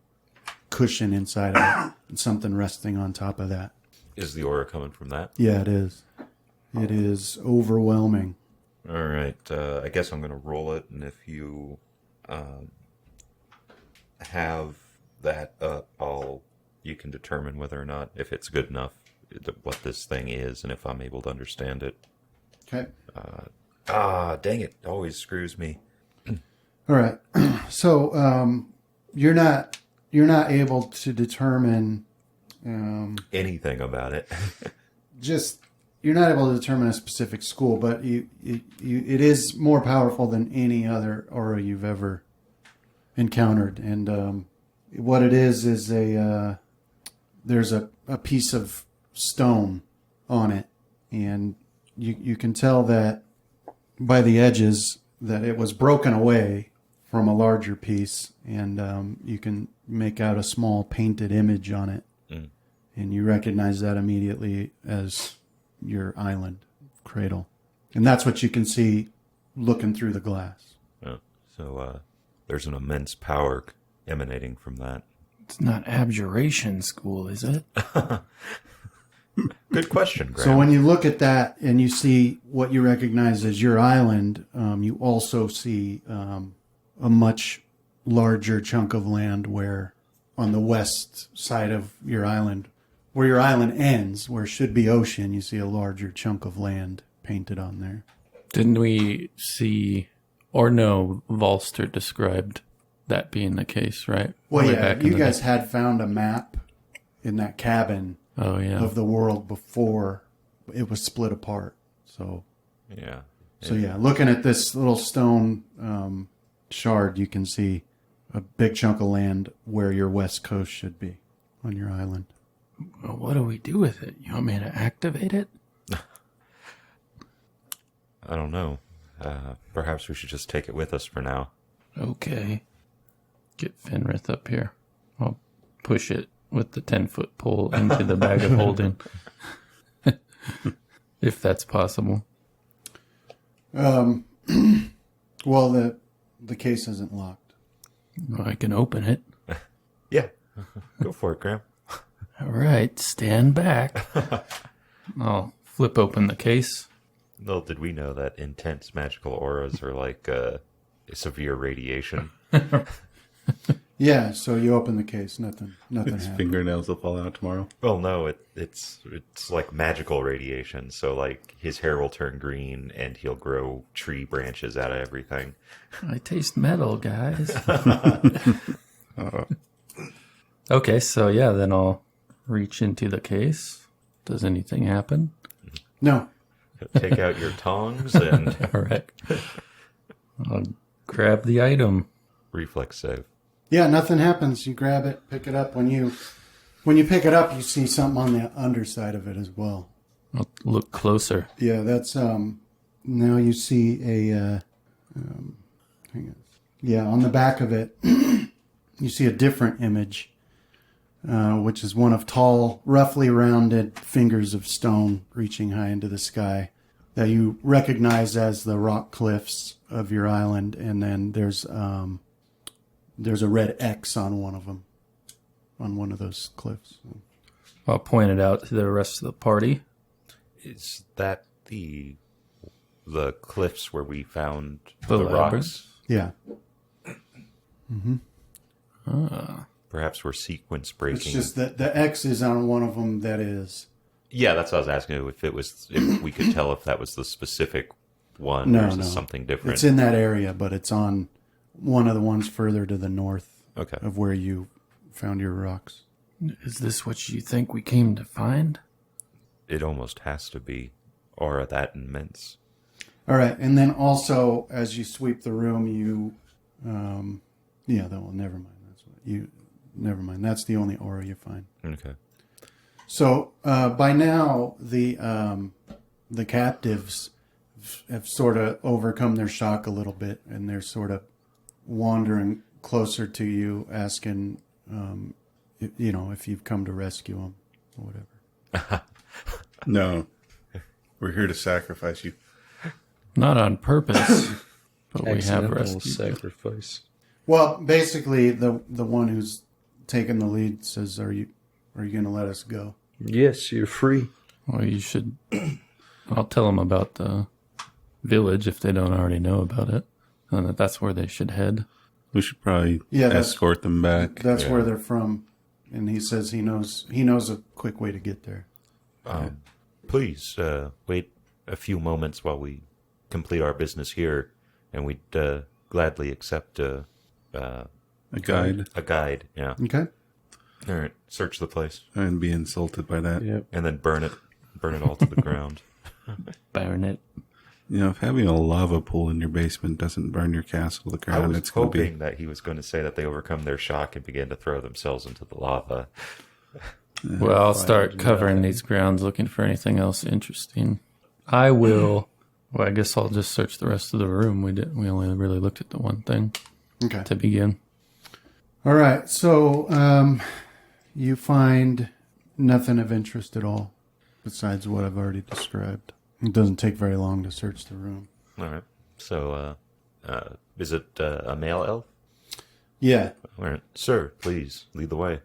cushion inside of it, and something resting on top of that. Is the aura coming from that? Yeah, it is. It is overwhelming. All right. I guess I'm going to roll it, and if you have that up, you can determine whether or not, if it's good enough, what this thing is, and if I'm able to understand it. Okay. Dang it. Always screws me. All right. So you're not able to determine anything about it. You're not able to determine a specific school, but it is more powerful than any other aura you've ever encountered. And what it is there's a piece of stone on it, and you can tell that by the edges that it was broken away from a larger piece, and you can make out a small painted image on it. Mm. And you recognize that immediately as your island, Cradle. And that's what you can see looking through the glass. Oh, so there's an immense power emanating from that. It's not abjuration school, is it? Good question, Graham. So when you look at that and you see what you recognize as your island, you also see a much larger chunk of land where on the west side of your island, where your island ends, where should be ocean, you see a larger chunk of land painted on there. Didn't we see, or no, Volster described that being the case, right? Well, Way yeah, back in you the guys day. had found a map in that cabin Oh, yeah. of the world before it was split apart. So Yeah. yeah, looking at this little stone shard, you can see a big chunk of land where your west coast should be on your island. Well, what do we do with it? You want me to activate it? I don't know. Perhaps we should just take it with us for now. Okay. Get Fenrith up here. I'll push it with the 10-foot pole into the bag of holding. If that's possible. Well, the case isn't locked. Well, I can open it. Yeah. Go for it, Graham. All right, stand back. I'll flip open the case. Little did we know that intense magical auras are like severe radiation. Yeah, so you open the case, nothing His happened. fingernails will fall out tomorrow. Well, no, it's like magical radiation. So like his hair will turn green and he'll grow tree branches out of everything. I taste metal, guys. Okay, so yeah, then I'll reach into the case. Does anything happen? No. Take out your tongs and All right. I'll grab the item. reflex save. Yeah, nothing happens. You grab it, pick it up. When you pick it up, you see something on the underside of it as well. I'll look closer. Yeah, that's now you see a hang on. Yeah, on the back of it you see a different image, which is one of tall, roughly rounded fingers of stone reaching high into the sky that you recognize as the rock cliffs of your island, and then there's a red X on one of them, on one of those cliffs. I'll point it out to the rest of the party. Is that the cliffs where we found The the labyrinth? rocks? Yeah. Perhaps we're sequence It's breaking. just that the X is on one of them that is. Yeah, that's what I was asking. If we could tell if that was the specific one, No, or is this no. something different? It's in that area, but it's on one of the ones further to the north Okay. of where you found your rocks. Is this what you think we came to find? It almost has to be aura that immense. All right, and then also as you sweep the room, never mind. Never mind. That's the only aura you find. Okay. So by now, the captives have sort of overcome their shock a little bit, and they're sort of wandering closer to you, asking, if you've come to rescue them or whatever. No. We're here to sacrifice you. Not on purpose, but we have Accidental rescued. sacrifice. Well, basically, the one who's taken the lead says, "Are you going to let us go?" Yes, you're free. Well, you should. I'll tell them about the village if they don't already know about it, and that's where they should head. We should probably Yeah, that's- escort them back. That's where they're from, and he says he knows a quick way to get there. Please wait a few moments while we complete our business here, and we'd gladly accept A guide. a guide. Yeah. Okay. All right. Search the place And be insulted by that. Yep. and then burn it all to the ground. Burn it. You know, if having a lava pool in your basement doesn't burn your castle to the I ground, was it's going to hoping be... that he was going to say that they overcome their shock and began to throw themselves into the lava. Well, I'll start covering these grounds, looking for anything else interesting. I will. Well, I guess I'll just search the rest of the room. We only really looked at the one thing Okay. to begin. All right. So you find nothing of interest at all besides what I've already described. It doesn't take very long to search the room. All right. So, is it a male elf? Yeah. All right. Sir, please lead the way.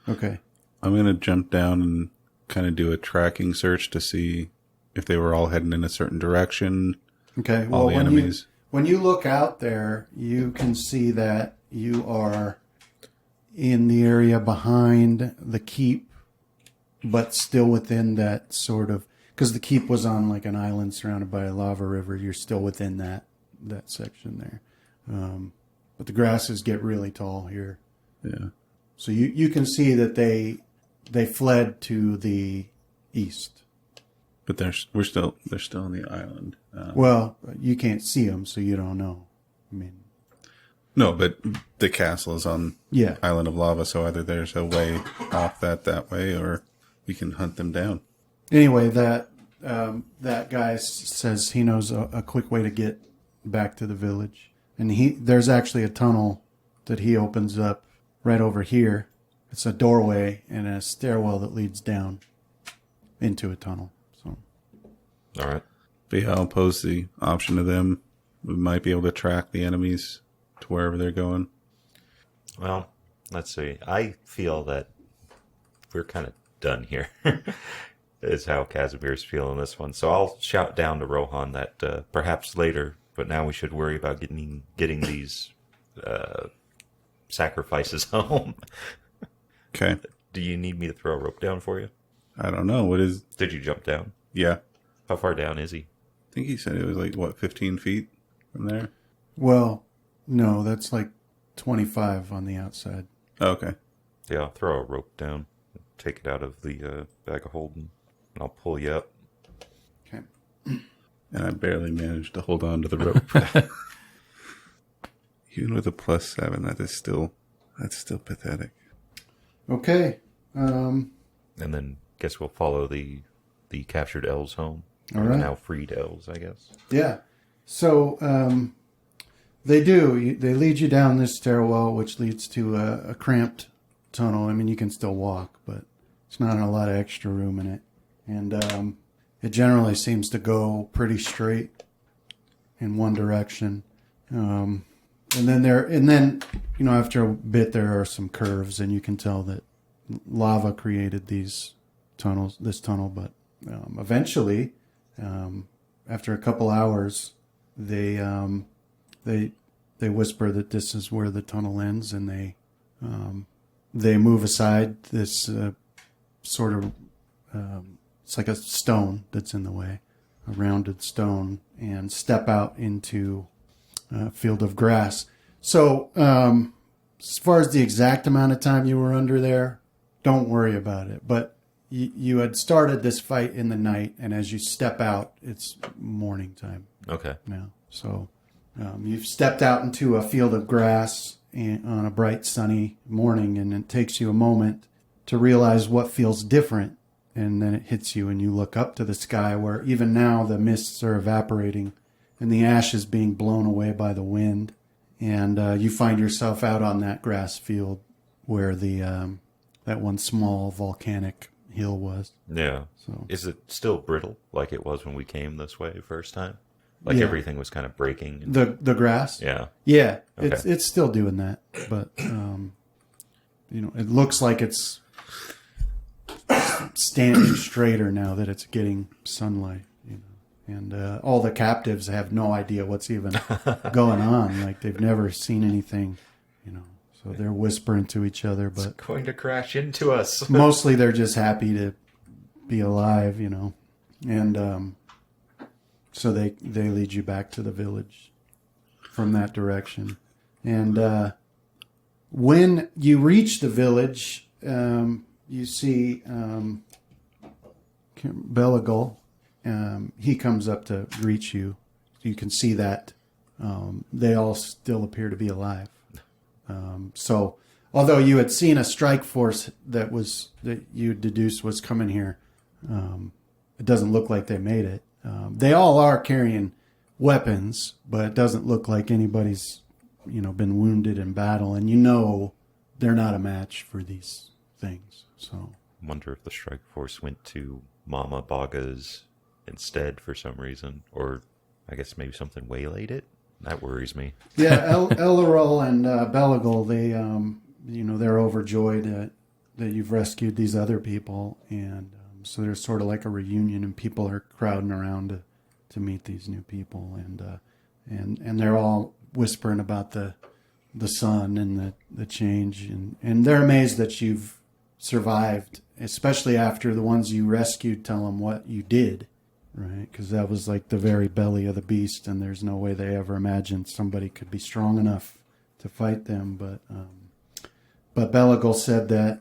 Okay. I'm going to jump down and kind of do a tracking search to see if they were all heading in a certain direction. Okay. All Well, the enemies. when you look out there, you can see that you are in the area behind the keep, but still within that sort of, because the keep was on like an island surrounded by a lava river. You're still within that section there. But but the grasses get really tall here. Yeah. So you can see that they fled to the east. But they're still on the island. Well, you can't see them, so you don't know. I mean, No, but the castle is on yeah. Island of Lava, so either there's a way off that way, or we can hunt them down. Anyway, that guy says he knows a quick way to get back to the village, and there's actually a tunnel that he opens up right over here. It's a doorway and a stairwell that leads down into a tunnel. So, All right. But yeah, I'll pose the option to them. We might be able to track the enemies to wherever they're going. Well, let's see. I feel that we're kind of done here. Is how Casimir's feeling this one. So I'll shout down to Rohan that perhaps later, but now we should worry about getting these sacrifices home. Okay. Do you need me to throw a rope down for you? I don't know. What is... Did you jump down? Yeah. How far down is he? I think he said it was like, 15 feet from there? well, no, that's like 25 on the outside. Oh, okay. Yeah, I'll throw a rope down. Take it out of the bag of holding. And I'll pull you up. Okay. And I barely managed to hold on to the rope. Even with a +7, that's still pathetic. Okay. And then guess we'll follow the captured elves home. All Or right. now freed elves, I guess. Yeah. So they do. They lead you down this stairwell, which leads to a cramped tunnel. I mean, you can still walk, but it's not a lot of extra room in it. And it generally seems to go pretty straight in one direction. And then after a bit there are some curves, and you can tell that lava created this tunnel. But eventually, after a couple hours, they whisper that this is where the tunnel ends, and they move aside this sort of it's like a stone that's in the way, a rounded stone, and step out into a field of grass. So as far as the exact amount of time you were under there, don't worry about it. But you had started this fight in the night, and as you step out, it's morning time Okay. now. So you've stepped out into a field of grass on a bright sunny morning, and it takes you a moment to realize what feels different. And then it hits you, and you look up to the sky where even now the mists are evaporating and the ash is being blown away by the wind. And you find yourself out on that grass field where that one small volcanic hill was. Yeah. So Is it still brittle like it was when we came this way first time? Like Yeah. everything was kind of breaking. the grass. Yeah. Yeah, Okay. it's still doing that, but it looks like it's standing straighter now that it's getting sunlight. And all the captives have no idea what's even going on. Like they've never seen anything, So they're whispering to each other, but Going to crash into us. mostly they're just happy to be alive, And so they lead you back to the village from that direction. And when you reach the village, you see Beligal. He comes up to greet you. You can see that they all still appear to be alive. So, although you had seen a strike force that you deduced was coming here, it doesn't look like they made it. They all are carrying weapons, but it doesn't look like anybody's, been wounded in battle, and they're not a match for these things. So, Wonder if the strike force went to Mama Baga's instead for some reason, or I guess maybe something waylaid it. That worries me. yeah, Ellerol and Beligal, they're overjoyed that you've rescued these other people, and so there's sort of like a reunion, and people are crowding around to meet these new people, and they're all whispering about the sun and the change, and they're amazed that you've survived, especially after the ones you rescued tell them what you did. Right, because that was like the very belly of the beast, and there's no way they ever imagined somebody could be strong enough to fight them. But Beligal said that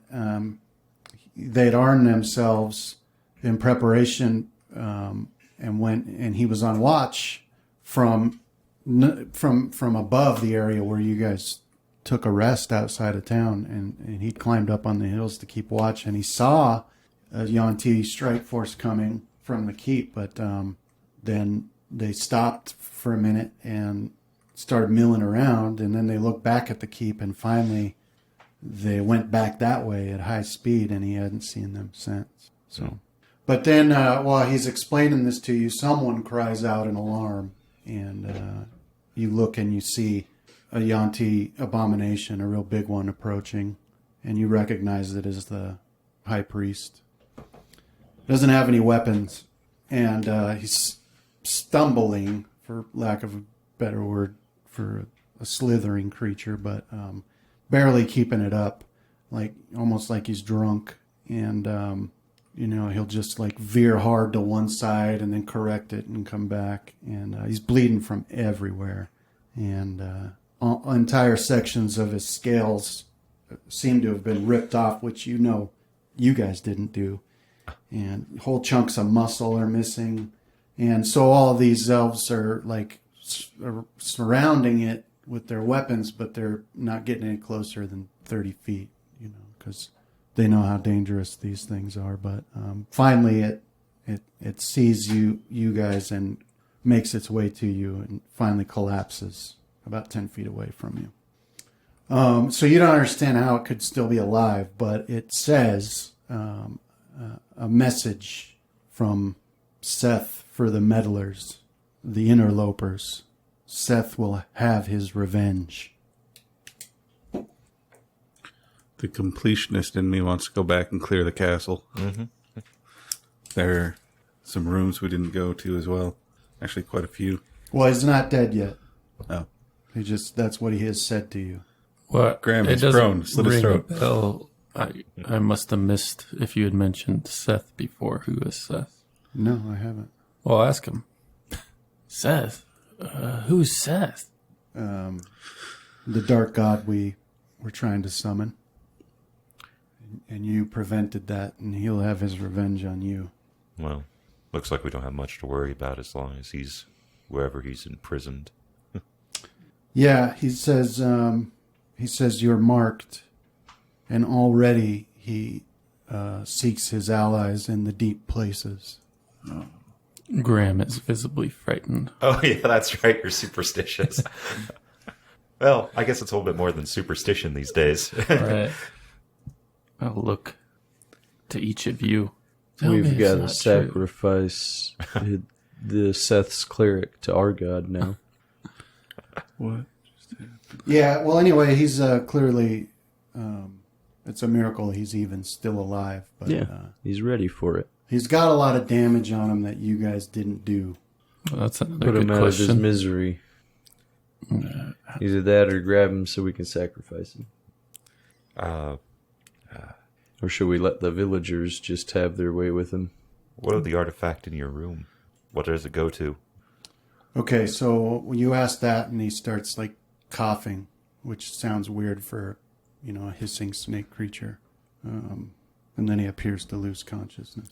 they'd armed themselves in preparation, and he was on watch from above the area where you guys took a rest outside of town, and he climbed up on the hills to keep watch, and he saw a Yuan-Ti strike force coming from the keep, but then they stopped for a minute and started milling around, and then they looked back at the keep, and finally they went back that way at high speed, and he hadn't seen them since. So, but then while he's explaining this to you, someone cries out in alarm, and you look and you see a Yuan-Ti abomination, a real big one, approaching, and you recognize it as the high priest. Doesn't have any weapons, and he's stumbling, for lack of a better word, for a slithering creature, but barely keeping it up, like almost like he's drunk, and he'll just like veer hard to one side and then correct it and come back, and he's bleeding from everywhere, and entire sections of his scales seem to have been ripped off, which you guys didn't do, and whole chunks of muscle are missing, and so all of these elves are like surrounding it with their weapons, but they're not getting any closer than 30 feet, because they know how dangerous these things are. But finally it sees you guys and makes its way to you and finally collapses about 10 feet away from you. So you don't understand how it could still be alive, but it says a message from Seth for the meddlers, the interlopers. Seth will have his revenge. The completionist in me wants to go back and clear the castle. Mm-hmm. There are some rooms we didn't go to as well. Actually, quite a few. Well, he's not dead yet. Oh. That's what he has said to you. Well, Graham, it he's doesn't prone. Slit his ring a throat. bell. I must have missed if you had mentioned Seth before. Who is Seth? No, I haven't. Well, ask him. Seth? Who's Seth? The dark god we were trying to summon. And you prevented that, and he'll have his revenge on you. Well, looks like we don't have much to worry about as long as he's wherever he's imprisoned. Yeah, he says you're marked, and already he seeks his allies in the deep places. Graham is visibly frightened. Oh, yeah, that's right. You're superstitious. Well, I guess it's a little bit more than superstition these days. Right. I'll look to each of you. Tell me We've it's got to not true. sacrifice the Seth's cleric to our god now. What? Yeah, well, anyway, he's clearly... it's a miracle he's even still alive. But, Yeah, he's ready for it. he's got a lot of damage on him that you guys didn't do. Well, that's another Put good him out of his question. misery. Either that or grab him so we can sacrifice him. Or should we let the villagers just have their way with him? What of the artifact in your room? What does it go to? Okay, so when you ask that, and he starts like coughing, which sounds weird for, a hissing snake creature. And then he appears to lose consciousness.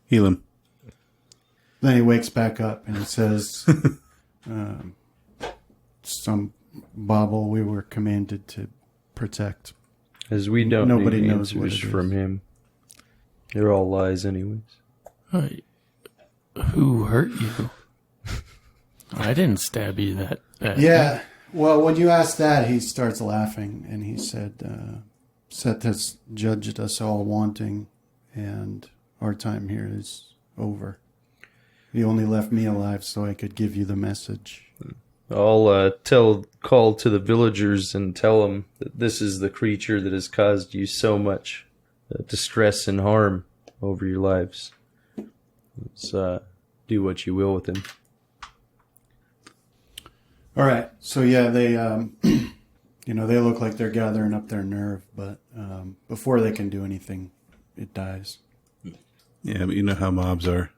Heal him. Then he wakes back up and he says, some bauble we were commanded to protect. As we don't Nobody need knows what answers it is. from him. They're all lies anyways. Hey, who hurt you? I didn't stab you that bad. Yeah, well, when you ask that, he starts laughing, and he said, Seth has judged us all wanting, and our time here is over. He only left me alive so I could give you the message. I'll call to the villagers and tell them that this is the creature that has caused you so much distress and harm over your lives. Let's do what you will with him. All right, so yeah, they, they look like they're gathering up their nerve, but before they can do anything, it dies. Yeah, but you know how mobs are.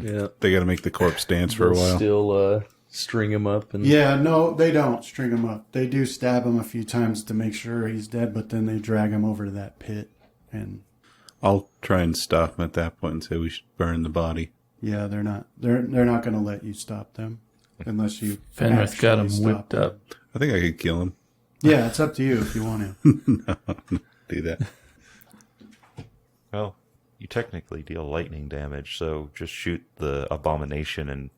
Yeah. They got to make the corpse dance for a while. string him up and Yeah, no, they don't string him up. They do stab him a few times to make sure he's dead, but then they drag him over to that pit. And I'll try and stop him at that point and say we should burn the body. yeah, they're not going to let you stop them unless you Fenrith got him actually whipped stop up. I think I could kill him. Yeah, it's up to you if you want to. Do that. Well, you technically deal lightning damage, so just shoot the abomination and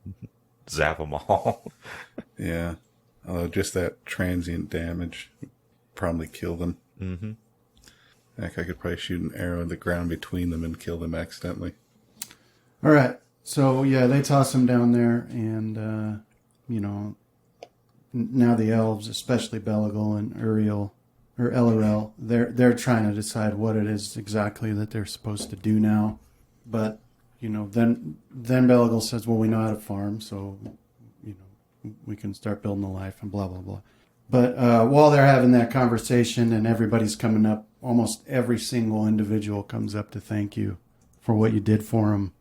zap them all. Yeah. Although just that transient damage would probably kill them. Mm-hmm. Heck, I could probably shoot an arrow in the ground between them and kill them accidentally. All right. So, yeah, they toss him down there, and, now the elves, especially Belial and Uriel, or Elorel, they're trying to decide what it is exactly that they're supposed to do now. But, then Belial says, well, we know how to farm, so, we can start building a life and blah, blah, blah. But while they're having that conversation and everybody's coming up, almost every single individual comes up to thank you for what you did for them.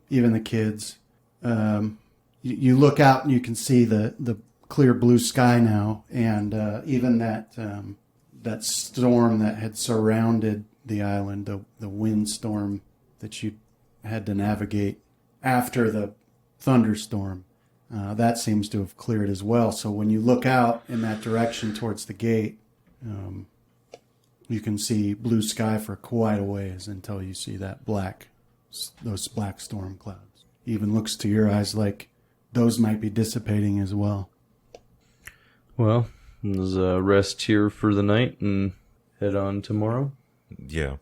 Even the kids. You look out and you can see the clear blue sky now, and even that storm that had surrounded the island, the windstorm that you had to navigate after the thunderstorm, that seems to have cleared as well. So when you look out in that direction towards the gate, you can see blue sky for quite a ways until you see those black storm clouds. Even looks to your eyes like those might be dissipating as well. well, there's a rest here for the night and head on tomorrow. Yeah.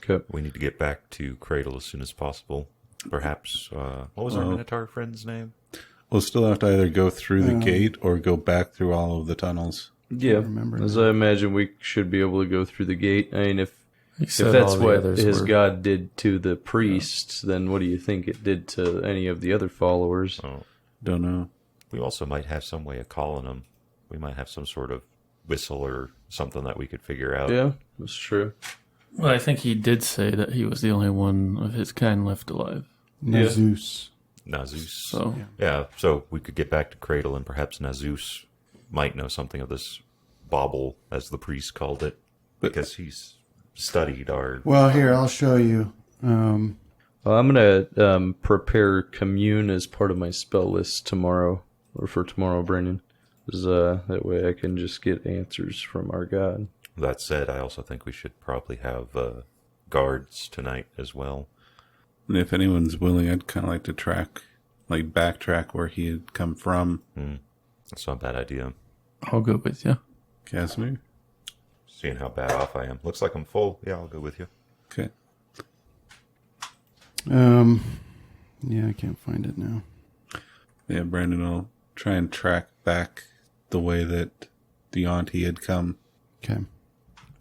Okay. We need to get back to Cradle as soon as possible. Perhaps, what was our Minotaur friend's name? We'll still have to either go through the gate or go back through all of the tunnels. Yeah, remember as that. I imagine we should be able to go through the gate. I mean, if said that's all the what others his were- god did to the priests, then what do you think it did to any of the other followers? Oh, Don't know. we also might have some way of calling them. We might have some sort of whistle or something that we could figure out. Yeah, that's true. Well, I think he did say that he was the only one of his kind left alive. Yeah. Zeus. Nazus. So Yeah, so we could get back to Cradle, and perhaps Nazus might know something of this bauble, as the priest called it, because he's studied our... Well, here, I'll show you. Well, I'm gonna prepare commune as part of my spell list tomorrow, or for tomorrow, Brandon. 'Cause, that way I can just get answers from our god. That said, I also think we should probably have guards tonight as well. And if anyone's willing, I'd kind of like to backtrack where he had come from. That's not a bad idea. I'll go with you. Casimir? Seeing how bad off I am. Looks like I'm full. Yeah, I'll go with you. Okay. Yeah, I can't find it now. Yeah, Brandon will try and track back the way that the auntie had come. Okay.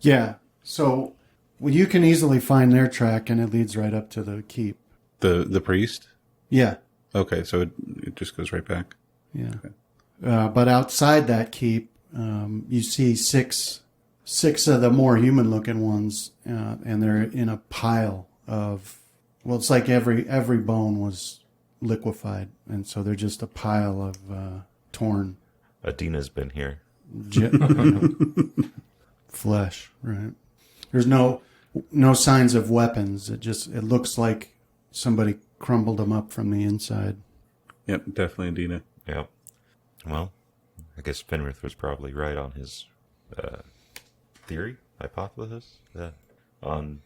Yeah, so you can easily find their track, and it leads right up to the keep. The priest? Yeah, Okay, so it just goes right back. yeah. But outside that keep, you see six of the more human-looking ones, and they're in a pile of... Well, it's like every bone was liquefied, and so they're just a pile of torn Adina's been here. flesh. Right. There's no signs of weapons. It looks like somebody crumbled them up from the inside. Yep, definitely Adina. Yep. Well, I guess Fenrith was probably right on his hypothesis, on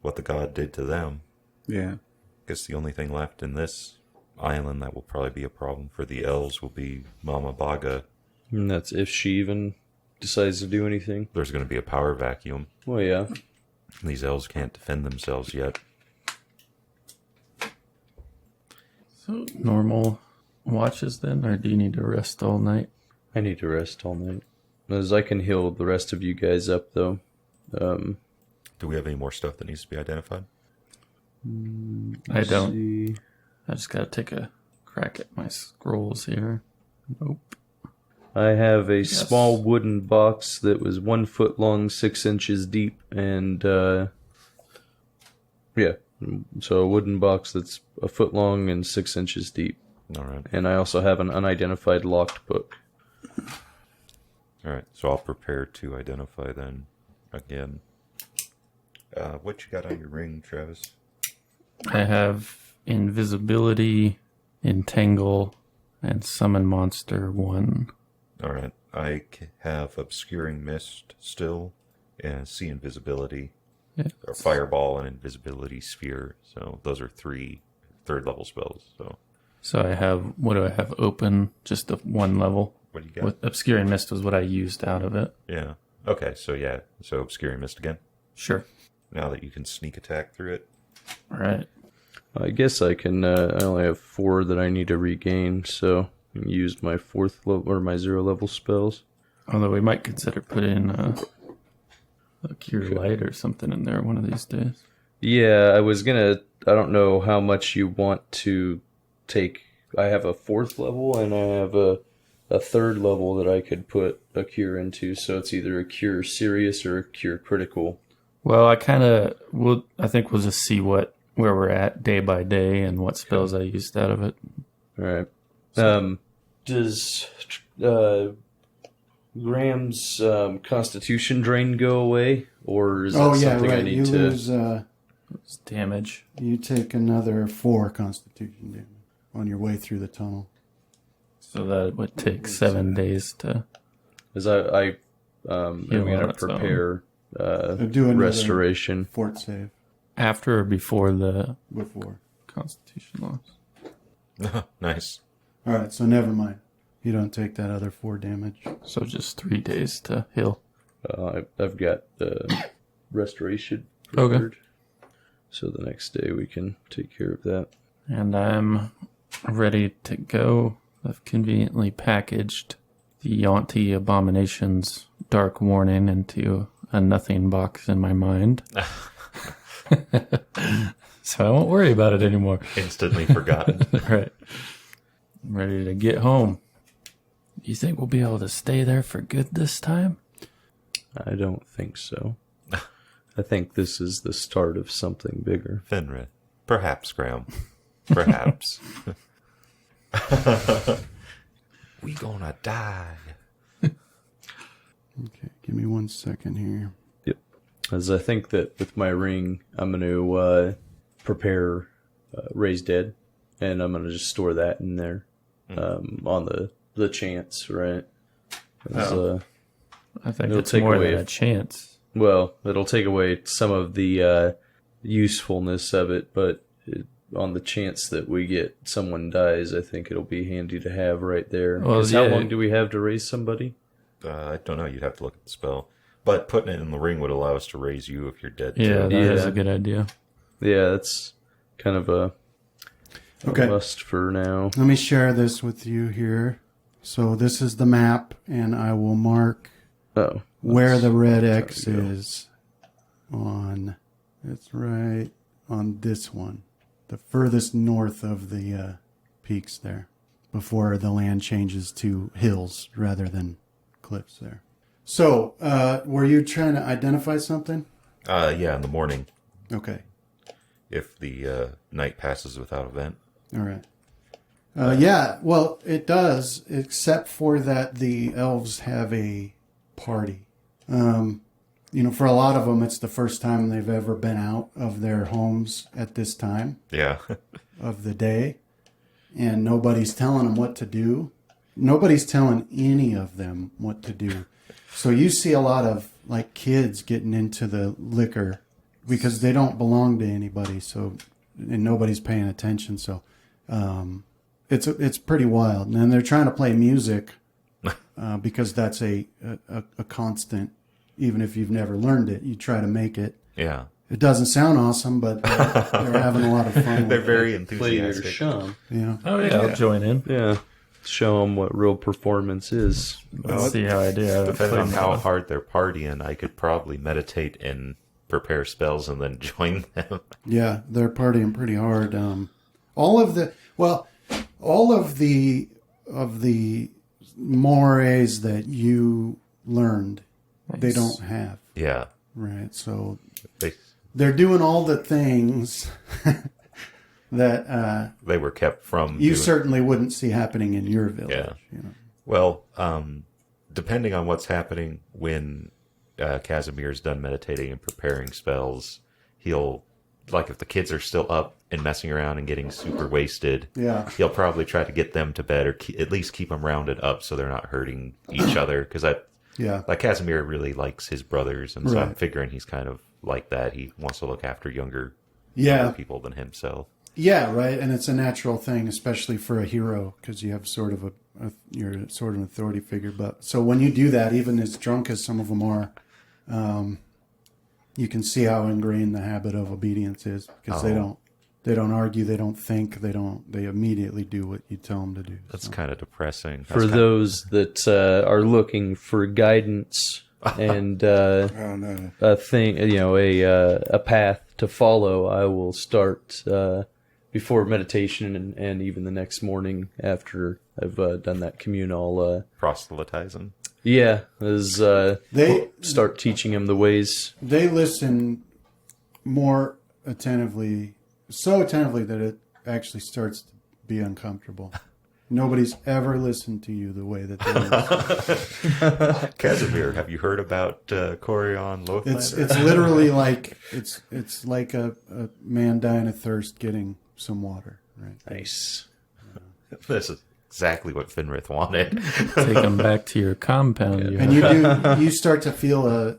what the god did to them. Yeah. I guess the only thing left in this island that will probably be a problem for the elves will be Mama Baga. And that's if she even decides to do anything. There's going to be a power vacuum. Well, yeah. These elves can't defend themselves yet. So normal watches then, or do you need to rest all night? I need to rest all night. As I can heal the rest of you guys up, though. Do we have any more stuff that needs to be identified? I don't. See. I just gotta take a crack at my scrolls here. Nope. I have a small wooden box that was 1 foot long, 6 inches deep, and yeah, so a wooden box that's 1 foot long and 6 inches deep. All right. And I also have an unidentified locked book. All right. So I'll prepare to identify then again. What you got on your ring, Travis? I have invisibility, entangle, and summon monster 1. All right. I have obscuring mist still, and see invisibility, Yeah. or fireball and invisibility sphere. So those are 3 third-level spells. So I have, what do I have open? Just the 1 level. What do you got? With obscuring mist was what I used out of it. Yeah. Okay. So yeah. So obscuring mist again. Sure. Now that you can sneak attack through it. All right. I guess I can. I only have 4 that I need to regain, so I can use my 4th level or my 0 level spells. Although we might consider putting a cure light or something in there one of these days. Yeah, I was gonna. I don't know how much you want to take. I have a 4th level and I have a 3rd level that I could put a cure into. So it's either a cure serious or a cure critical. Well, I think we'll just see where we're at day by day and what spells I used out of it. All right. Does Graham's Constitution drain go away, or is that something I need you to? Lose, It's damage. you take another 4 Constitution damage on your way through the tunnel. So that would take 7 days to... As I'm going to prepare Do another restoration. fort save After or before the before. Constitution loss? Nice. All right, so never mind. You don't take that other 4 damage. So just 3 days to heal. I've got restoration Okay. prepared. So the next day we can take care of that. And I'm ready to go. I've conveniently packaged the Yonti Abomination's Dark Warning into a nothing box in my mind. So I won't worry about it anymore. Instantly forgotten. Right. I'm ready to get home. You think we'll be able to stay there for good this time? I don't think so. I think this is the start of something bigger. Fenrir. Perhaps, Graham. Perhaps. We gonna die. Okay, give me 1 second here. Yep. As I think that with my ring, I'm going to prepare Raise Dead, and I'm going to just store that in there on the chance, right? I think It'll it's take more away than a chance. Well, it'll take away some of the usefulness of it, but on the chance that we get someone dies, I think it'll be handy to have right there. Well, 'Cause yeah. how long do we have to raise somebody? I don't know. You'd have to look at the spell. But putting it in the ring would allow us to raise you if you're dead. Yeah, too. that is a good idea. Yeah, that's kind of a Okay. must for now. Let me share this with you here. So this is the map, and I will mark Oh, where the red that's X how to go. is on. It's right on this one, the furthest north of the peaks there, before the land changes to hills rather than cliffs there. So, were you trying to identify something? Yeah, in the morning. Okay. If the night passes without event. All right. Yeah, well, it does, except for that the elves have a party. For a lot of them, it's the first time they've ever been out of their homes at this time Yeah. of the day, and nobody's telling them what to do. Nobody's telling any of them what to do. So you see a lot of like kids getting into the liquor because they don't belong to anybody. So, and nobody's paying attention. So, it's pretty wild. And then they're trying to play music because that's a constant. Even if you've never learned it, you try to make it. Yeah. It doesn't sound awesome, but they're having a lot of fun. They're with very Play your enthusiastic. shum. it. Yeah. Oh, yeah, I'll join in. Yeah. Show them what real performance is. Let's see how I do. I haven't Depending on played how that. hard they're partying, I could probably meditate and prepare spells and then join them. Yeah, they're partying pretty hard. All of the mores that you learned, they Nice. don't have, Yeah. right? So They, they're doing all the things that They were kept from. you certainly wouldn't see happening in your village. Yeah. You know? Well, depending on what's happening when Casimir's done meditating and preparing spells, he'll, like if the kids are still up and messing around and getting super wasted, Yeah. he'll probably try to get them to bed or at least keep them rounded up so they're not hurting each other. Because like Casimir really likes his brothers, and so I'm figuring he's kind of like that. He wants to look after younger people than himself. Yeah, right. And it's a natural thing, especially for a hero, because you have sort of you're sort of an authority figure. But so when you do that, even as drunk as some of them are, you can see how ingrained the habit of obedience is, because they don't argue, they don't think, they immediately do what you tell them to do. That's kind of depressing. For those that are looking for guidance and a thing, a path to follow, I will start before meditation and even the next morning after I've done that commune. I'll proselytizing. Yeah, as they start teaching him the ways. They listen more attentively, so attentively that it actually starts to be uncomfortable. Nobody's ever listened to you the way that they listen. Casimir, have you heard about Corion Loathlander? It's literally like it's like a man dying of thirst getting some water. Right. Nice. This is exactly what Finrith wanted. Take them back to your compound. And you start to feel an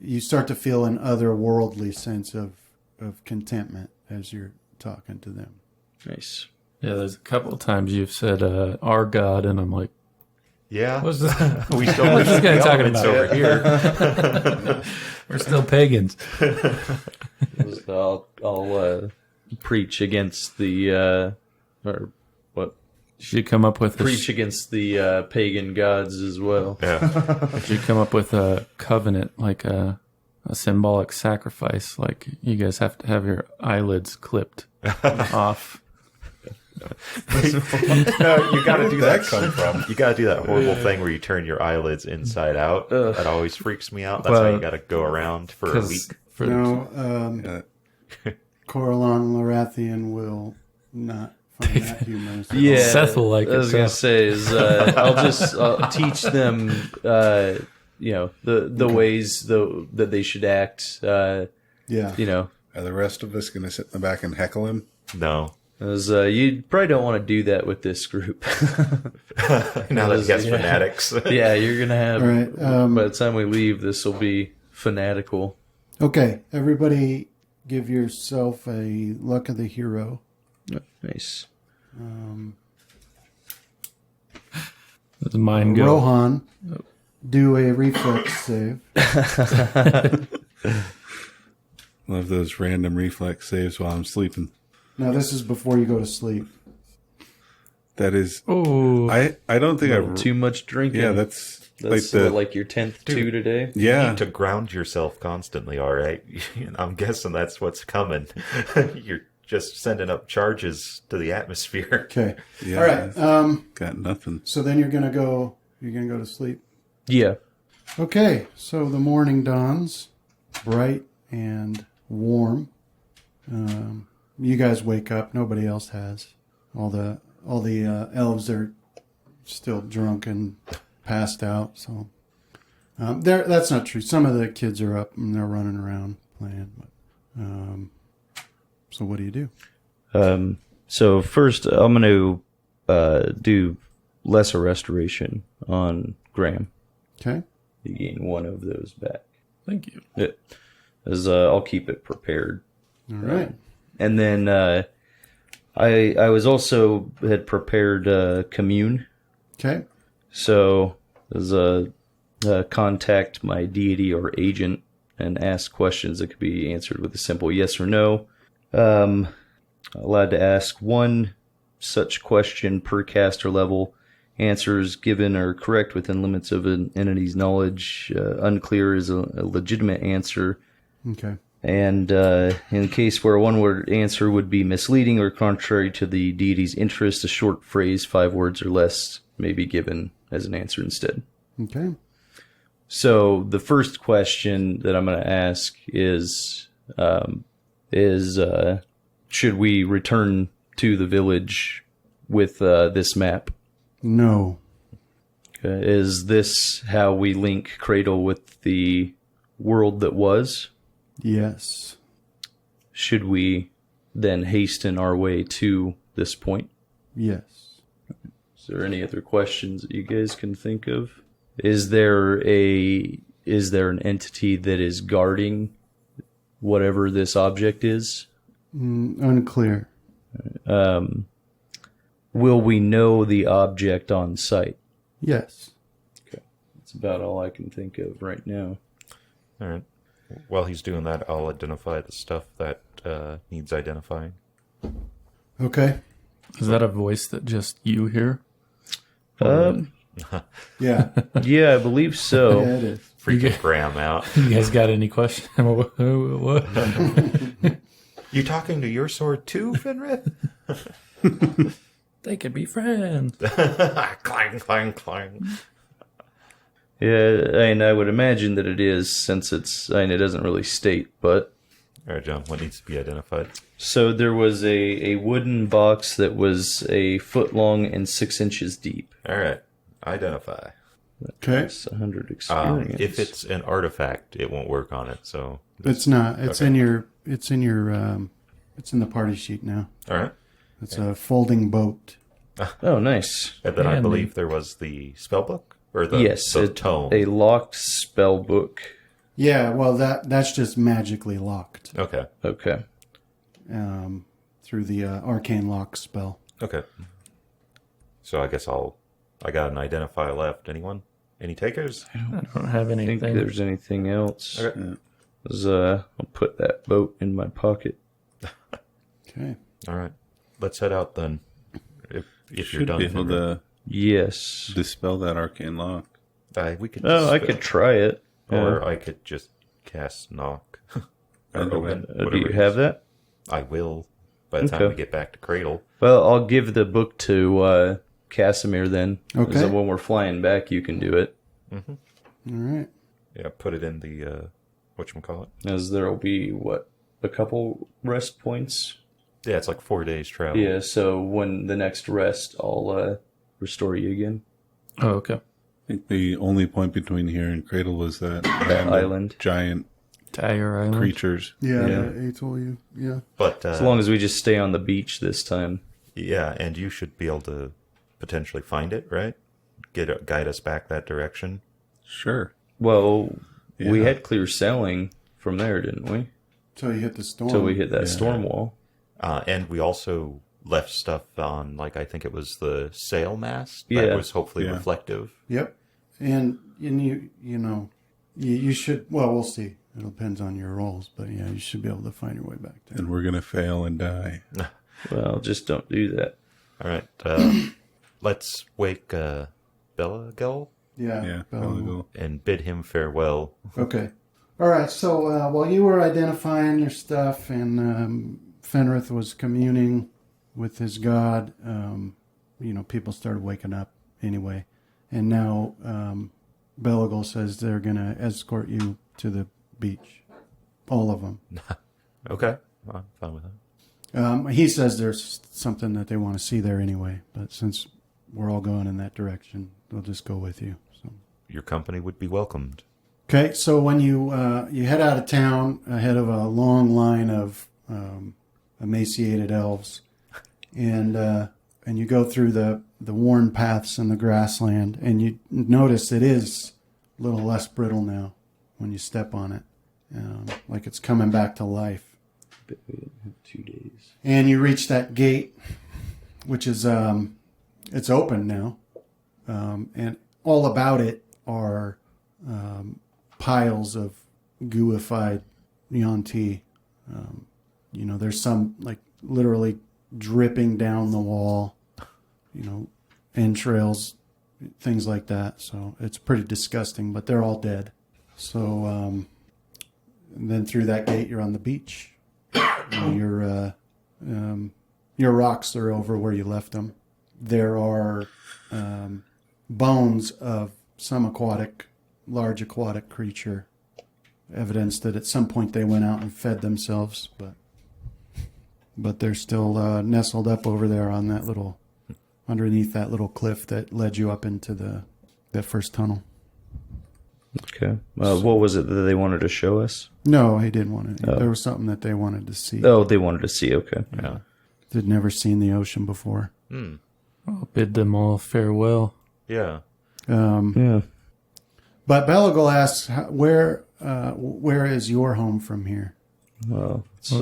otherworldly sense of contentment as you're talking to them. Nice. Yeah, there's a couple of times you've said our God, and I'm like, yeah. what's this? What's this guy talking about over here? We're still pagans. I'll preach against the or what? You should come up with preach against the pagan gods as well. Yeah. You should come up with a covenant, like a symbolic sacrifice. Like you guys have to have your eyelids clipped off. No, you got to do that. Come from? You got to do that horrible thing where you turn your eyelids inside out. That always freaks me out. That's how you got to go around for a week. Coralon Lorathian will not find that humorous. Yeah, Seth will like it. I was gonna say is I'll teach them the ways that they should act. Yeah. Are the rest of us going to sit in the back and heckle him? No. As you probably don't want to do that with this group. Now that he has fanatics. Yeah, you're gonna have. Right, by the time we leave, this will be fanatical. Okay, everybody, give yourself a luck of the hero. Nice. Does mine go? Rohan, do a reflex save. Love those random reflex saves while I'm sleeping. Now, this is before you go to sleep. That is... Oh, I don't think I've... Too much drinking. Yeah, that's like your 10th two today. Yeah. You need to ground yourself constantly, all right? I'm guessing that's what's coming. You're just sending up charges to the atmosphere. Okay. Yeah, all right. Got nothing. So then you're gonna go to sleep. Yeah. Okay. So the morning dawns, bright and warm. You guys wake up. Nobody else has. All the elves are still drunk and passed out. So that's not true. Some of the kids are up and they're running around playing. But, so what do you do? So first, I'm going to do lesser restoration on Graham. Okay. You gain one of those back. thank you. As I'll keep it prepared. All right. And then I was also had prepared commune. Okay. So as contact my deity or agent and ask questions that could be answered with a simple yes or no. Allowed to ask one such question per caster level. Answers given are correct within limits of an entity's knowledge. Unclear is a legitimate answer. Okay. And in the case where a one-word answer would be misleading or contrary to the deity's interest, a short phrase, 5 words or less, may be given as an answer instead. Okay. So the first question that I'm going to ask is should we return to the village with this map? No. Is this how we link Cradle with the world that was? Yes. Should we then hasten our way to this point? Yes. Is there any other questions that you guys can think of? Is there an entity that is guarding whatever this object is? Unclear. Will we know the object on sight? Yes. Okay. That's about all I can think of right now. All right. While he's doing that, I'll identify the stuff that needs identifying. Okay. Is that a voice that just you hear? Yeah. Yeah, I believe so. Yeah, it is. Freaking Graham out. You guys got any questions? What? You talking to your sword too, Fenrith? They could be friends. Clang, clang, clang. Yeah, and I would imagine that it is, since it doesn't really state, but... All right, John, what needs to be identified? So there was a wooden box that was a foot long and 6 inches deep. All right, identify. Okay. That's 100 experience. If it's an artifact, it won't work on it. So It's not. It's Okay. in your. It's in your. It's in the party sheet now. all right, It's a folding boat. Oh, nice. and then I And believe there was the spell book or the Yes, the tome. a locked spell book. Yeah. Well, that's just magically locked Okay, Okay. through the arcane lock spell. okay. So I guess I got an identify left. Anyone? Any takers? I don't have I think anything. there's anything else. Okay. I'll put that boat in my pocket. Okay. All right, let's head out then. If you're Should done, be able Fenrir. to Yes. dispel that arcane lock. We could. Oh, I just, could try it. or I could just cast knock. Or Either open, way. Do whatever you it have is. that? I will. By the time Okay. we get back to Cradle. Well, I'll give the book to Casimir then. Okay. So when we're flying back, you can do it. All right. Yeah, put it in the whatchamacallit. As there will be, a couple rest points? Yeah, it's like 4 days travel. Yeah, so when the next rest, I'll restore you again. Oh, okay. I think the only point between here and Cradle was that band of island. giant Tiger Island. creatures. Yeah. Yeah. I told you. Yeah. But As long as we just stay on the beach this time. yeah, and you should be able to potentially find it, right? Guide us back that direction. Sure. Well, we Yeah. had clear sailing from there, didn't we? Till you hit the storm. Till we hit that storm wall. And we also left stuff on, like, I think it was the sail mast Yeah. that was hopefully Yeah. reflective. Yep. And you should. Well, we'll see. It depends on your rolls, but yeah, you should be able to find your way back there. And we're going to fail and die. Well, just don't do that. All right, let's wake Bella Gull Yeah. Yeah. Bella. Belagal. and bid him farewell. Okay. All right. So while you were identifying your stuff and Fenrith was communing with his god, people started waking up anyway. And now Belagal says they're going to escort you to the beach. All of them. Okay, I'm fine with that. He says there's something that they want to see there anyway. But since we're all going in that direction, they'll just go with you. So. Your company would be welcomed. Okay, so when you head out of town ahead of a long line of emaciated elves, and you go through the worn paths in the grassland, and you notice it is a little less brittle now when you step on it, like it's coming back to life. 2 days. And you reach that gate, which is it's open now, and all about it are piles of gooified Yuan-Ti. There's some like literally dripping down the wall, entrails, things like that. So it's pretty disgusting, but they're all dead. So and then through that gate, you're on the beach. Your rocks are over where you left them. There are bones of some large aquatic creature. Evidence that at some point they went out and fed themselves, but but they're still nestled up over there on that underneath that little cliff that led you up into that first tunnel. Okay. What was it that they wanted to show us? No, he didn't want to. Oh. There was something that they wanted to see. Oh, they wanted to see. Okay. Yeah. They'd never seen the ocean before. I'll bid them all farewell. Yeah. Yeah. But Belagal asks, where is your home from here? Well, it's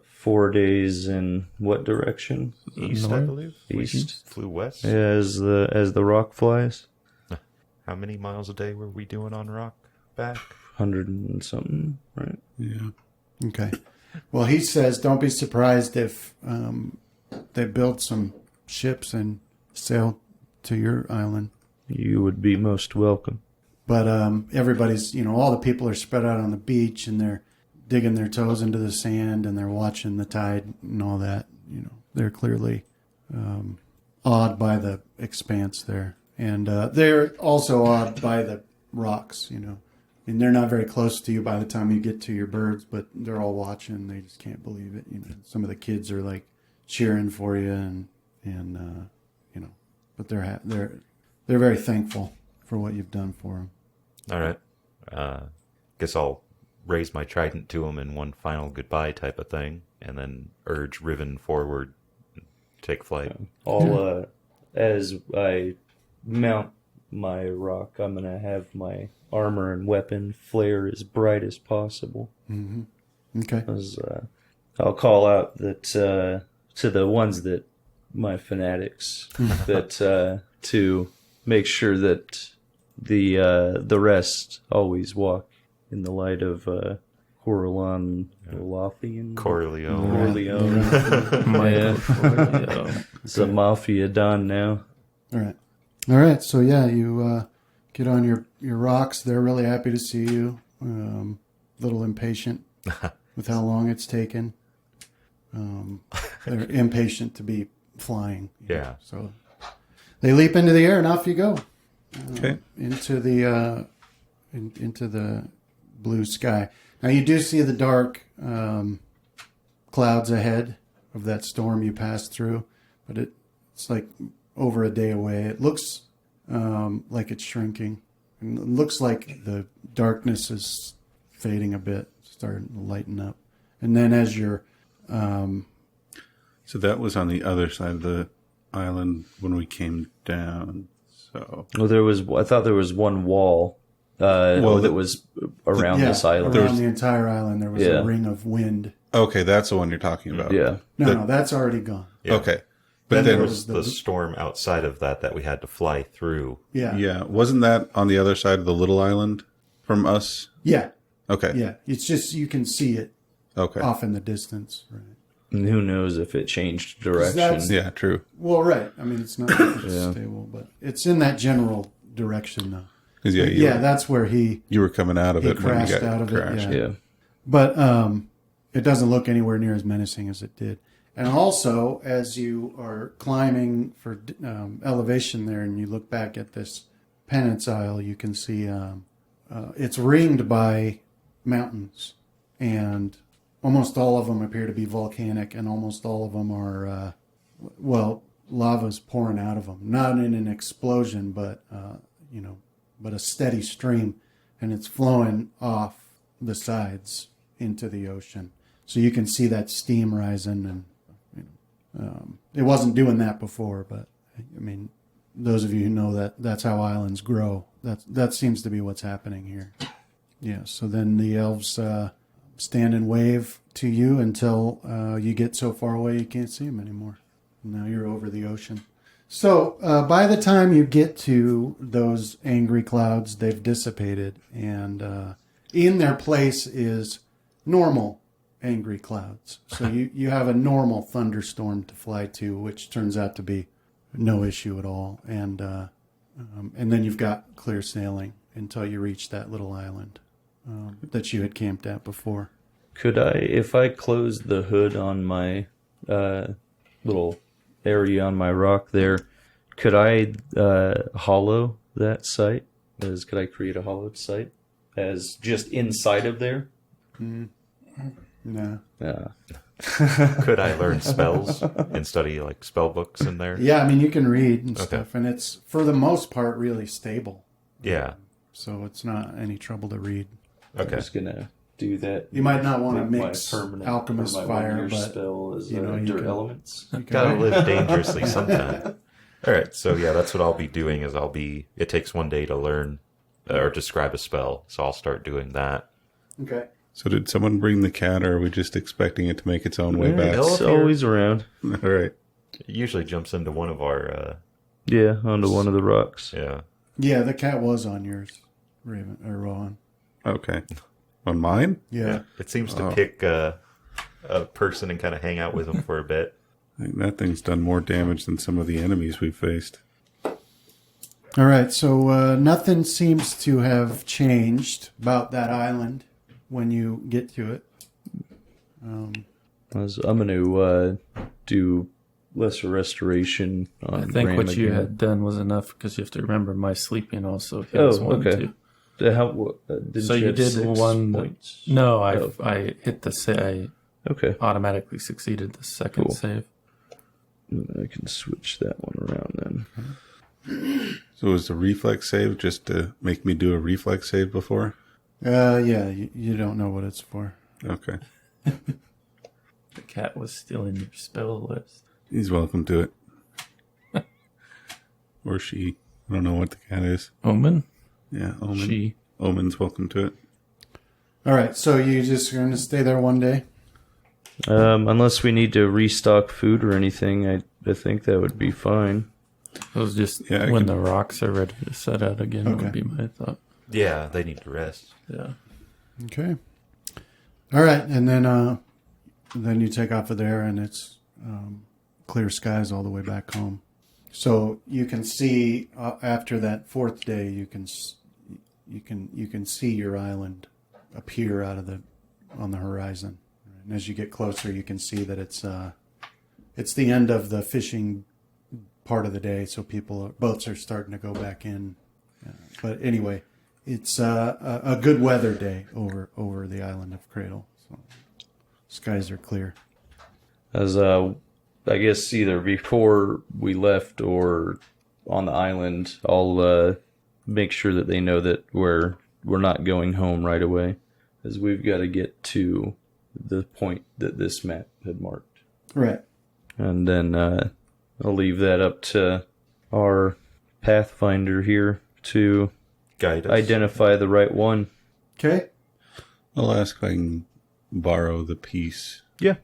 4 days in what direction? East, I believe. East. Flew west. Yeah, as the rock flies. How many miles a day were we doing on rock back? 100 and something, right? Yeah. Okay. Well, he says, don't be surprised if they build some ships and sail to your island. You would be most welcome. But everybody's, all the people are spread out on the beach and they're digging their toes into the sand and they're watching the tide and all that. They're clearly awed by the expanse there. And they're also awed by the rocks, And they're not very close to you by the time you get to your birds, but they're all watching. They just can't believe it. Some of the kids are like cheering for you and but they're very thankful for what you've done for them. All right. Guess I'll raise my trident to him in one final goodbye type of thing, and then urge Riven forward, take flight. I'll, as I mount my rock, I'm going to have my armor and weapon flare as bright as possible. Mm-hmm. Okay. I'll call out that to the ones that my fanatics that to make sure that the rest always walk in the light of Corleone. Corleone. Yeah. It's a mafia don now. All right. So yeah, you get on your rocks. They're really happy to see you. A little impatient with how long it's taken. They're impatient to be flying. Yeah. So they leap into the air and off you go. Okay. Into the blue sky. Now you do see the dark clouds ahead of that storm you passed through, but it's like over a day away. It looks like it's shrinking. And it looks like the darkness is fading a bit, starting to lighten up. And then as you're... So that was on the other side of the island when we came down. So Well, I thought there was one wall that was around this island. Around the entire island, there was a ring of wind. okay, that's the one you're talking about. Yeah. No, that's already gone. Yeah. Okay. But But then then, there was the storm outside of that we had to fly through. Yeah. yeah, wasn't that on the other side of the little island from us? Yeah. Okay. Yeah. It's just you can see it Okay. off in the distance. Right. And who knows if it changed direction. that's- Yeah, true. Well, right. I mean, it's not stable, but it's in that general direction, though. 'Cause, Yeah, that's where you were coming out of he it when you crashed got out of it, crashed. yeah. Yeah. But it doesn't look anywhere near as menacing as it did. And also, as you are climbing for elevation there, and you look back at this penance isle, you can see it's ringed by mountains, and almost all of them appear to be volcanic, and almost all of them are, lava's pouring out of them. Not in an explosion, but but a steady stream, and it's flowing off the sides into the ocean. So you can see that steam rising, and it wasn't doing that before. But I mean, those of you who know that's how islands grow. That seems to be what's happening here. Yeah. So then the elves stand and wave to you until you get so far away you can't see them anymore. Now you're over the ocean. So by the time you get to those angry clouds, they've dissipated, and in their place is normal angry clouds. So you have a normal thunderstorm to fly to, which turns out to be no issue at all, and then you've got clear sailing until you reach that little island that you had camped at before. Could I, if I close the hood on my little area on my rock there, could I hollow that site? Could I create a hollowed site as just inside of there? No. Yeah. Could I learn spells and study like spell books in there? Yeah, I mean, you can read and Okay. stuff, and it's, for the most part, really stable. Yeah. So it's not any trouble to read. I'm Okay. just gonna do that. You might not want to Make my mix permanent alchemist or my fire, one-year but spell as you know, you dirt can- elements. you can Gotta write- live dangerously sometime. All right, so yeah, that's what I'll be doing. It takes one day to learn or describe a spell, so I'll start doing that. Okay. So did someone bring the cat, or are we just expecting it to make its own way back? it'll- It's always around. All right. It usually jumps into one of our, Yeah, onto one of the rocks. yeah. Yeah, the cat was on yours, Raven or Rowan. Okay. On mine? Yeah. It seems to Oh. pick a person and kind of hang out with them for a bit. I think that thing's done more damage than some of the enemies we've faced. All right, so nothing seems to have changed about that island when you get to it. I'm going to do lesser restoration on I think Ram what you again. had done was enough because you have to remember my sleeping also heals Oh, one okay. too. Didn't So you have did 6 one- points? No, Oh. I hit I Okay. automatically succeeded the second Cool. save. I can switch that one around then. So was the reflex save just to make me do a reflex save before? Yeah, you don't know what it's for. Okay. The cat was still in your spell list. He's welcome to it. Or she. I don't know what the cat is. Omen? Yeah, Omen. She. Omen's welcome to it. All right, so you just going to stay there one day? Unless we need to restock food or anything, I think that would be fine. It was just Yeah, I when can- the rocks are ready to set out again Okay. would be my thought. Yeah, they need to rest. Yeah. Okay. All right, and then you take off of there, and it's clear skies all the way back home. So you can see after that fourth day, you can see your island appear out of on the horizon. And as you get closer, you can see that it's the end of the fishing part of the day, so boats are starting to go back in. But anyway, it's a good weather day over the island of Cradle. So skies are clear. As I guess either before we left or on the island, I'll make sure that they know that we're not going home right away, as we've got to get to the point that this map had marked. Right. And then I'll leave that up to our Pathfinder here to Guide us. identify the right one. Okay. I'll ask if I can borrow the piece. Yeah.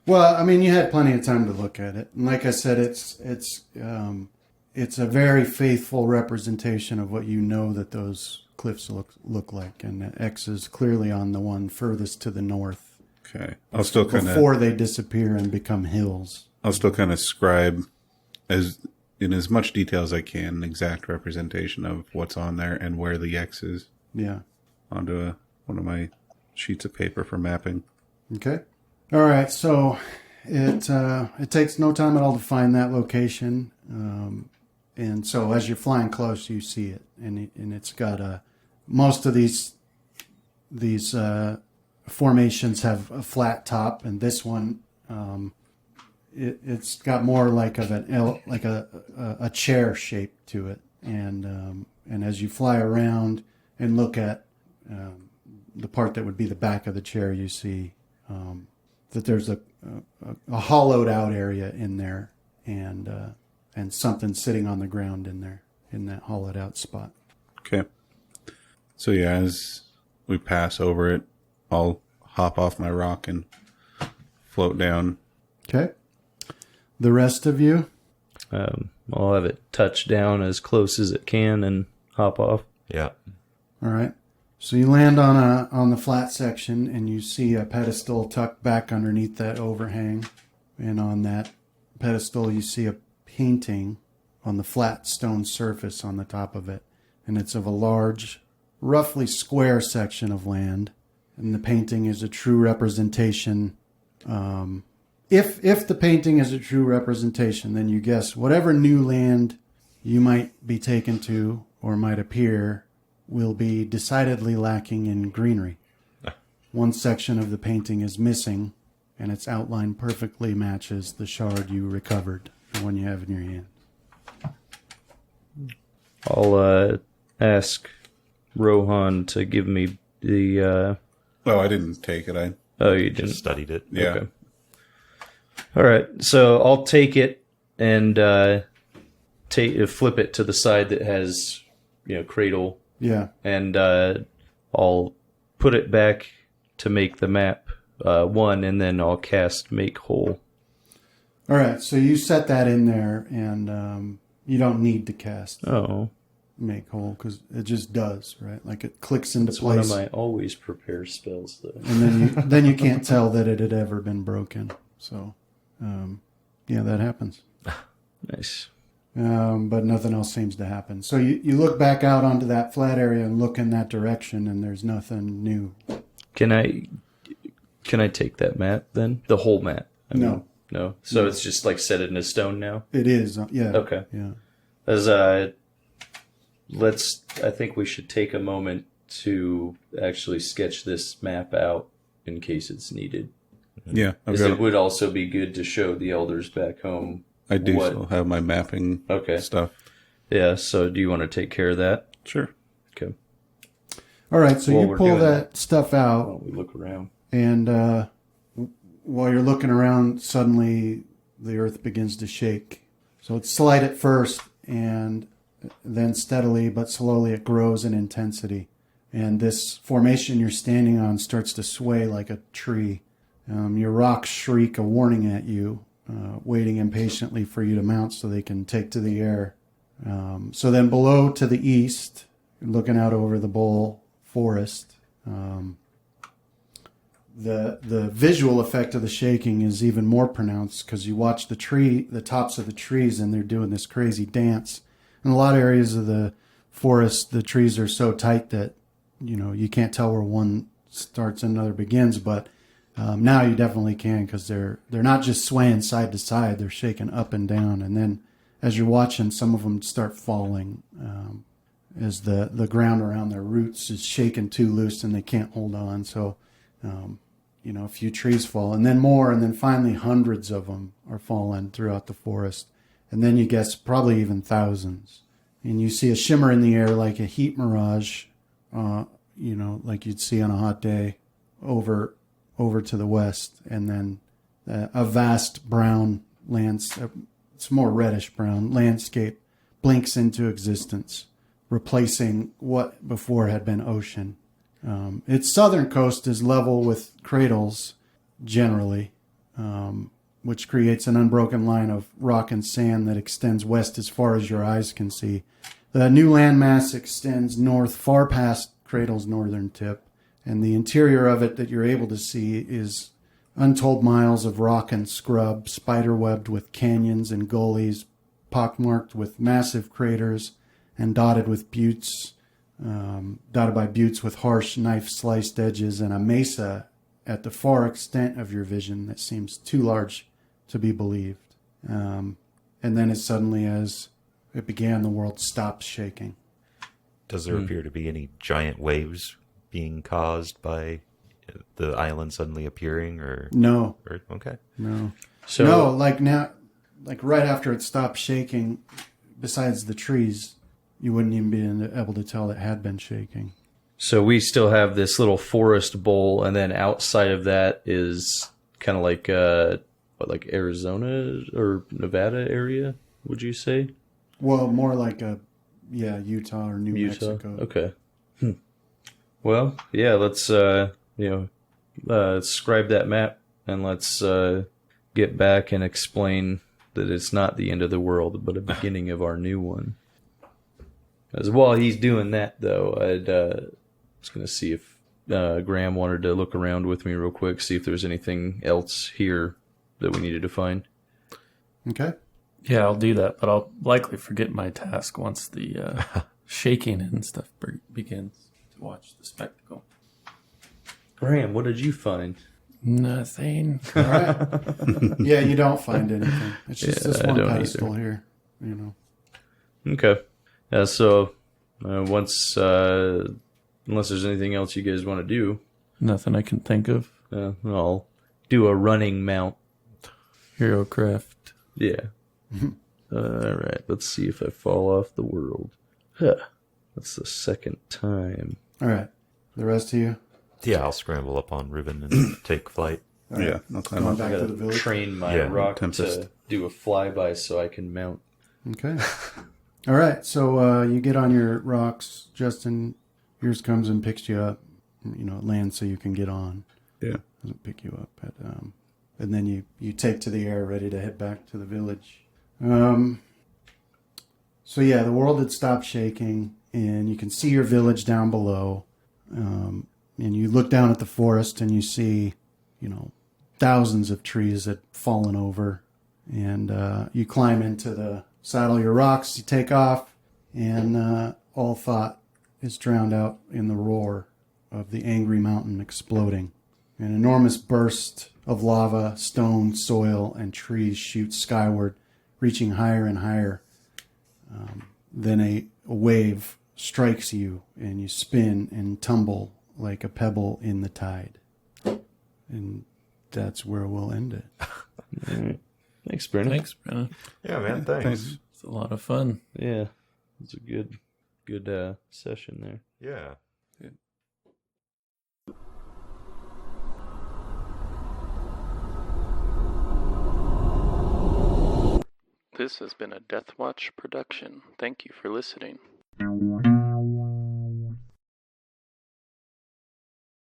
Well, I mean, you had plenty of time to look at it, and like I said, it's a very faithful representation of what you know that those cliffs look like, and the X is clearly on the one furthest to the north. Okay. I'll still kind of before they disappear and become hills. scribe in as much detail as I can, an exact representation of what's on there and where the X is Yeah. onto one of my sheets of paper for mapping. Okay. All right. So it takes no time at all to find that location, and so as you're flying close, you see it, and it's got most of these formations have a flat top, and this one it's got more like a chair shape to it, and as you fly around and look at the part that would be the back of the chair, you see that there's a hollowed out area in there, and something sitting on the ground in there in that hollowed out spot. Okay. So yeah, as we pass over it, I'll hop off my rock and float down. Okay. The rest of you, I'll have it touch down as close as it can and hop off. Yeah. all right. So you land on the flat section, and you see a pedestal tucked back underneath that overhang, and on that pedestal you see a painting on the flat stone surface on the top of it, and it's of a large, roughly square section of land, and the painting is a true representation. If the painting is a true representation, then you guess whatever new land you might be taken to or might appear will be decidedly lacking in greenery. One section of the painting is missing, and its outline perfectly matches the shard you recovered, the one you have in your hand. I'll ask Rohan to give me the... Oh, I didn't take it. Oh, you didn't? Just studied it. Yeah. Okay. All right, so I'll take it and flip it to the side that has, cradle. Yeah. And I'll put it back to make the map 1, and then I'll cast Make Whole. All right, so you set that in there, and you don't need to cast Make Whole because it just does, right? Like it clicks into It's place. one of my always prepare spells, though. And then you can't tell that it had ever been broken. So, yeah, that happens. Nice. But nothing else seems to happen. So you look back out onto that flat area and look in that direction, and there's nothing new. Can I take that map then? The whole map? No. No. So it's just like set in a stone now? It is, yeah. Okay. Yeah. As I think we should take a moment to actually sketch this map out in case it's needed. Yeah. It would also be good to show the elders back home. I do still have my mapping stuff. Yeah, so do you want to take care of that? Sure. Okay. All right, so you pull that stuff out. While we look around. And while you're looking around, suddenly the earth begins to shake. So it's slight at first, and then steadily but slowly it grows in intensity. And this formation you're standing on starts to sway like a tree. Your rocks shriek a warning at you, waiting impatiently for you to mount so they can take to the air. So then below to the east, looking out over the bowl forest, the visual effect of the shaking is even more pronounced because you watch the tops of the trees, and they're doing this crazy dance. In a lot of areas of the forest, the trees are so tight that you can't tell where one starts and another begins, but now you definitely can because they're not just swaying side to side, they're shaking up and down. And then as you're watching, some of them start falling as the ground around their roots is shaking too loose and they can't hold on. So, a few trees fall, and then more, and then finally hundreds of them are falling throughout the forest. And then you guess probably even thousands. And you see a shimmer in the air like a heat mirage, like you'd see on a hot day over to the west. And then a vast brown it's more reddish brown landscape blinks into existence, replacing what before had been ocean. Its southern coast is level with Cradle's generally, which creates an unbroken line of rock and sand that extends west as far as your eyes can see. The new landmass extends north far past Cradle's northern tip, and the interior of it that you're able to see is untold miles of rock and scrub, spider-webbed with canyons and gullies, pockmarked with massive craters, and dotted by buttes with harsh knife-sliced edges, and a mesa at the far extent of your vision that seems too large to be believed. And then as suddenly as it began, the world stopped shaking. Does there appear to be any giant waves being caused by the island suddenly appearing, or no? Okay. No. So no, like right after it stopped shaking, besides the trees, you wouldn't even be able to tell it had been shaking. So we still have this little forest bowl, and then outside of that is kind of like like Arizona or Nevada area, would you say? Well, more like Utah or New Mexico. Okay. Well, yeah, let's scribe that map, and let's get back and explain that it's not the end of the world, but a beginning of our new one. As while he's doing that, though, I was going to see if Graham wanted to look around with me real quick, see if there's anything else here that we needed to find. Okay. Yeah, I'll do that, but I'll likely forget my task once the shaking and stuff begins to watch the spectacle. Graham, what did you find? Nothing. All right. Yeah, you don't find anything. It's just this one pedestal here, Okay. Yeah, so once, unless there's anything else you guys want to do. Nothing I can think of. I'll do a running mount. HeroCraft. Yeah. All right. Let's see if I fall off the world. Huh. That's the second time. All right. The rest of you? Yeah, I'll scramble up on Riven and take flight. All right. Yeah, I'll climb Going up. back I to gotta the village? train my Yeah, rock Tempest. to do a flyby so I can mount. Okay. All right. So you get on your rocks. Justin, yours comes and picks you up. You know, it lands so you can get on. Yeah. Doesn't pick you up. And then you take to the air, ready to head back to the village. So yeah, the world had stopped shaking, and you can see your village down below. And you look down at the forest, and you see, you know, thousands of trees that fallen over. And you climb into the saddle your rocks, you take off, and all thought is drowned out in the roar of the angry mountain exploding. An enormous burst of lava, stone, soil, and trees shoots skyward, reaching higher and higher. Then a wave strikes you, and you spin and tumble like a pebble in the tide. And that's where we'll end it. All right. Thanks, Brennan. Thanks, Brennan. Yeah, man, thanks. It's a lot of fun. Yeah. It was a good session there. Yeah. This has been a Death Watch production. Thank you for listening.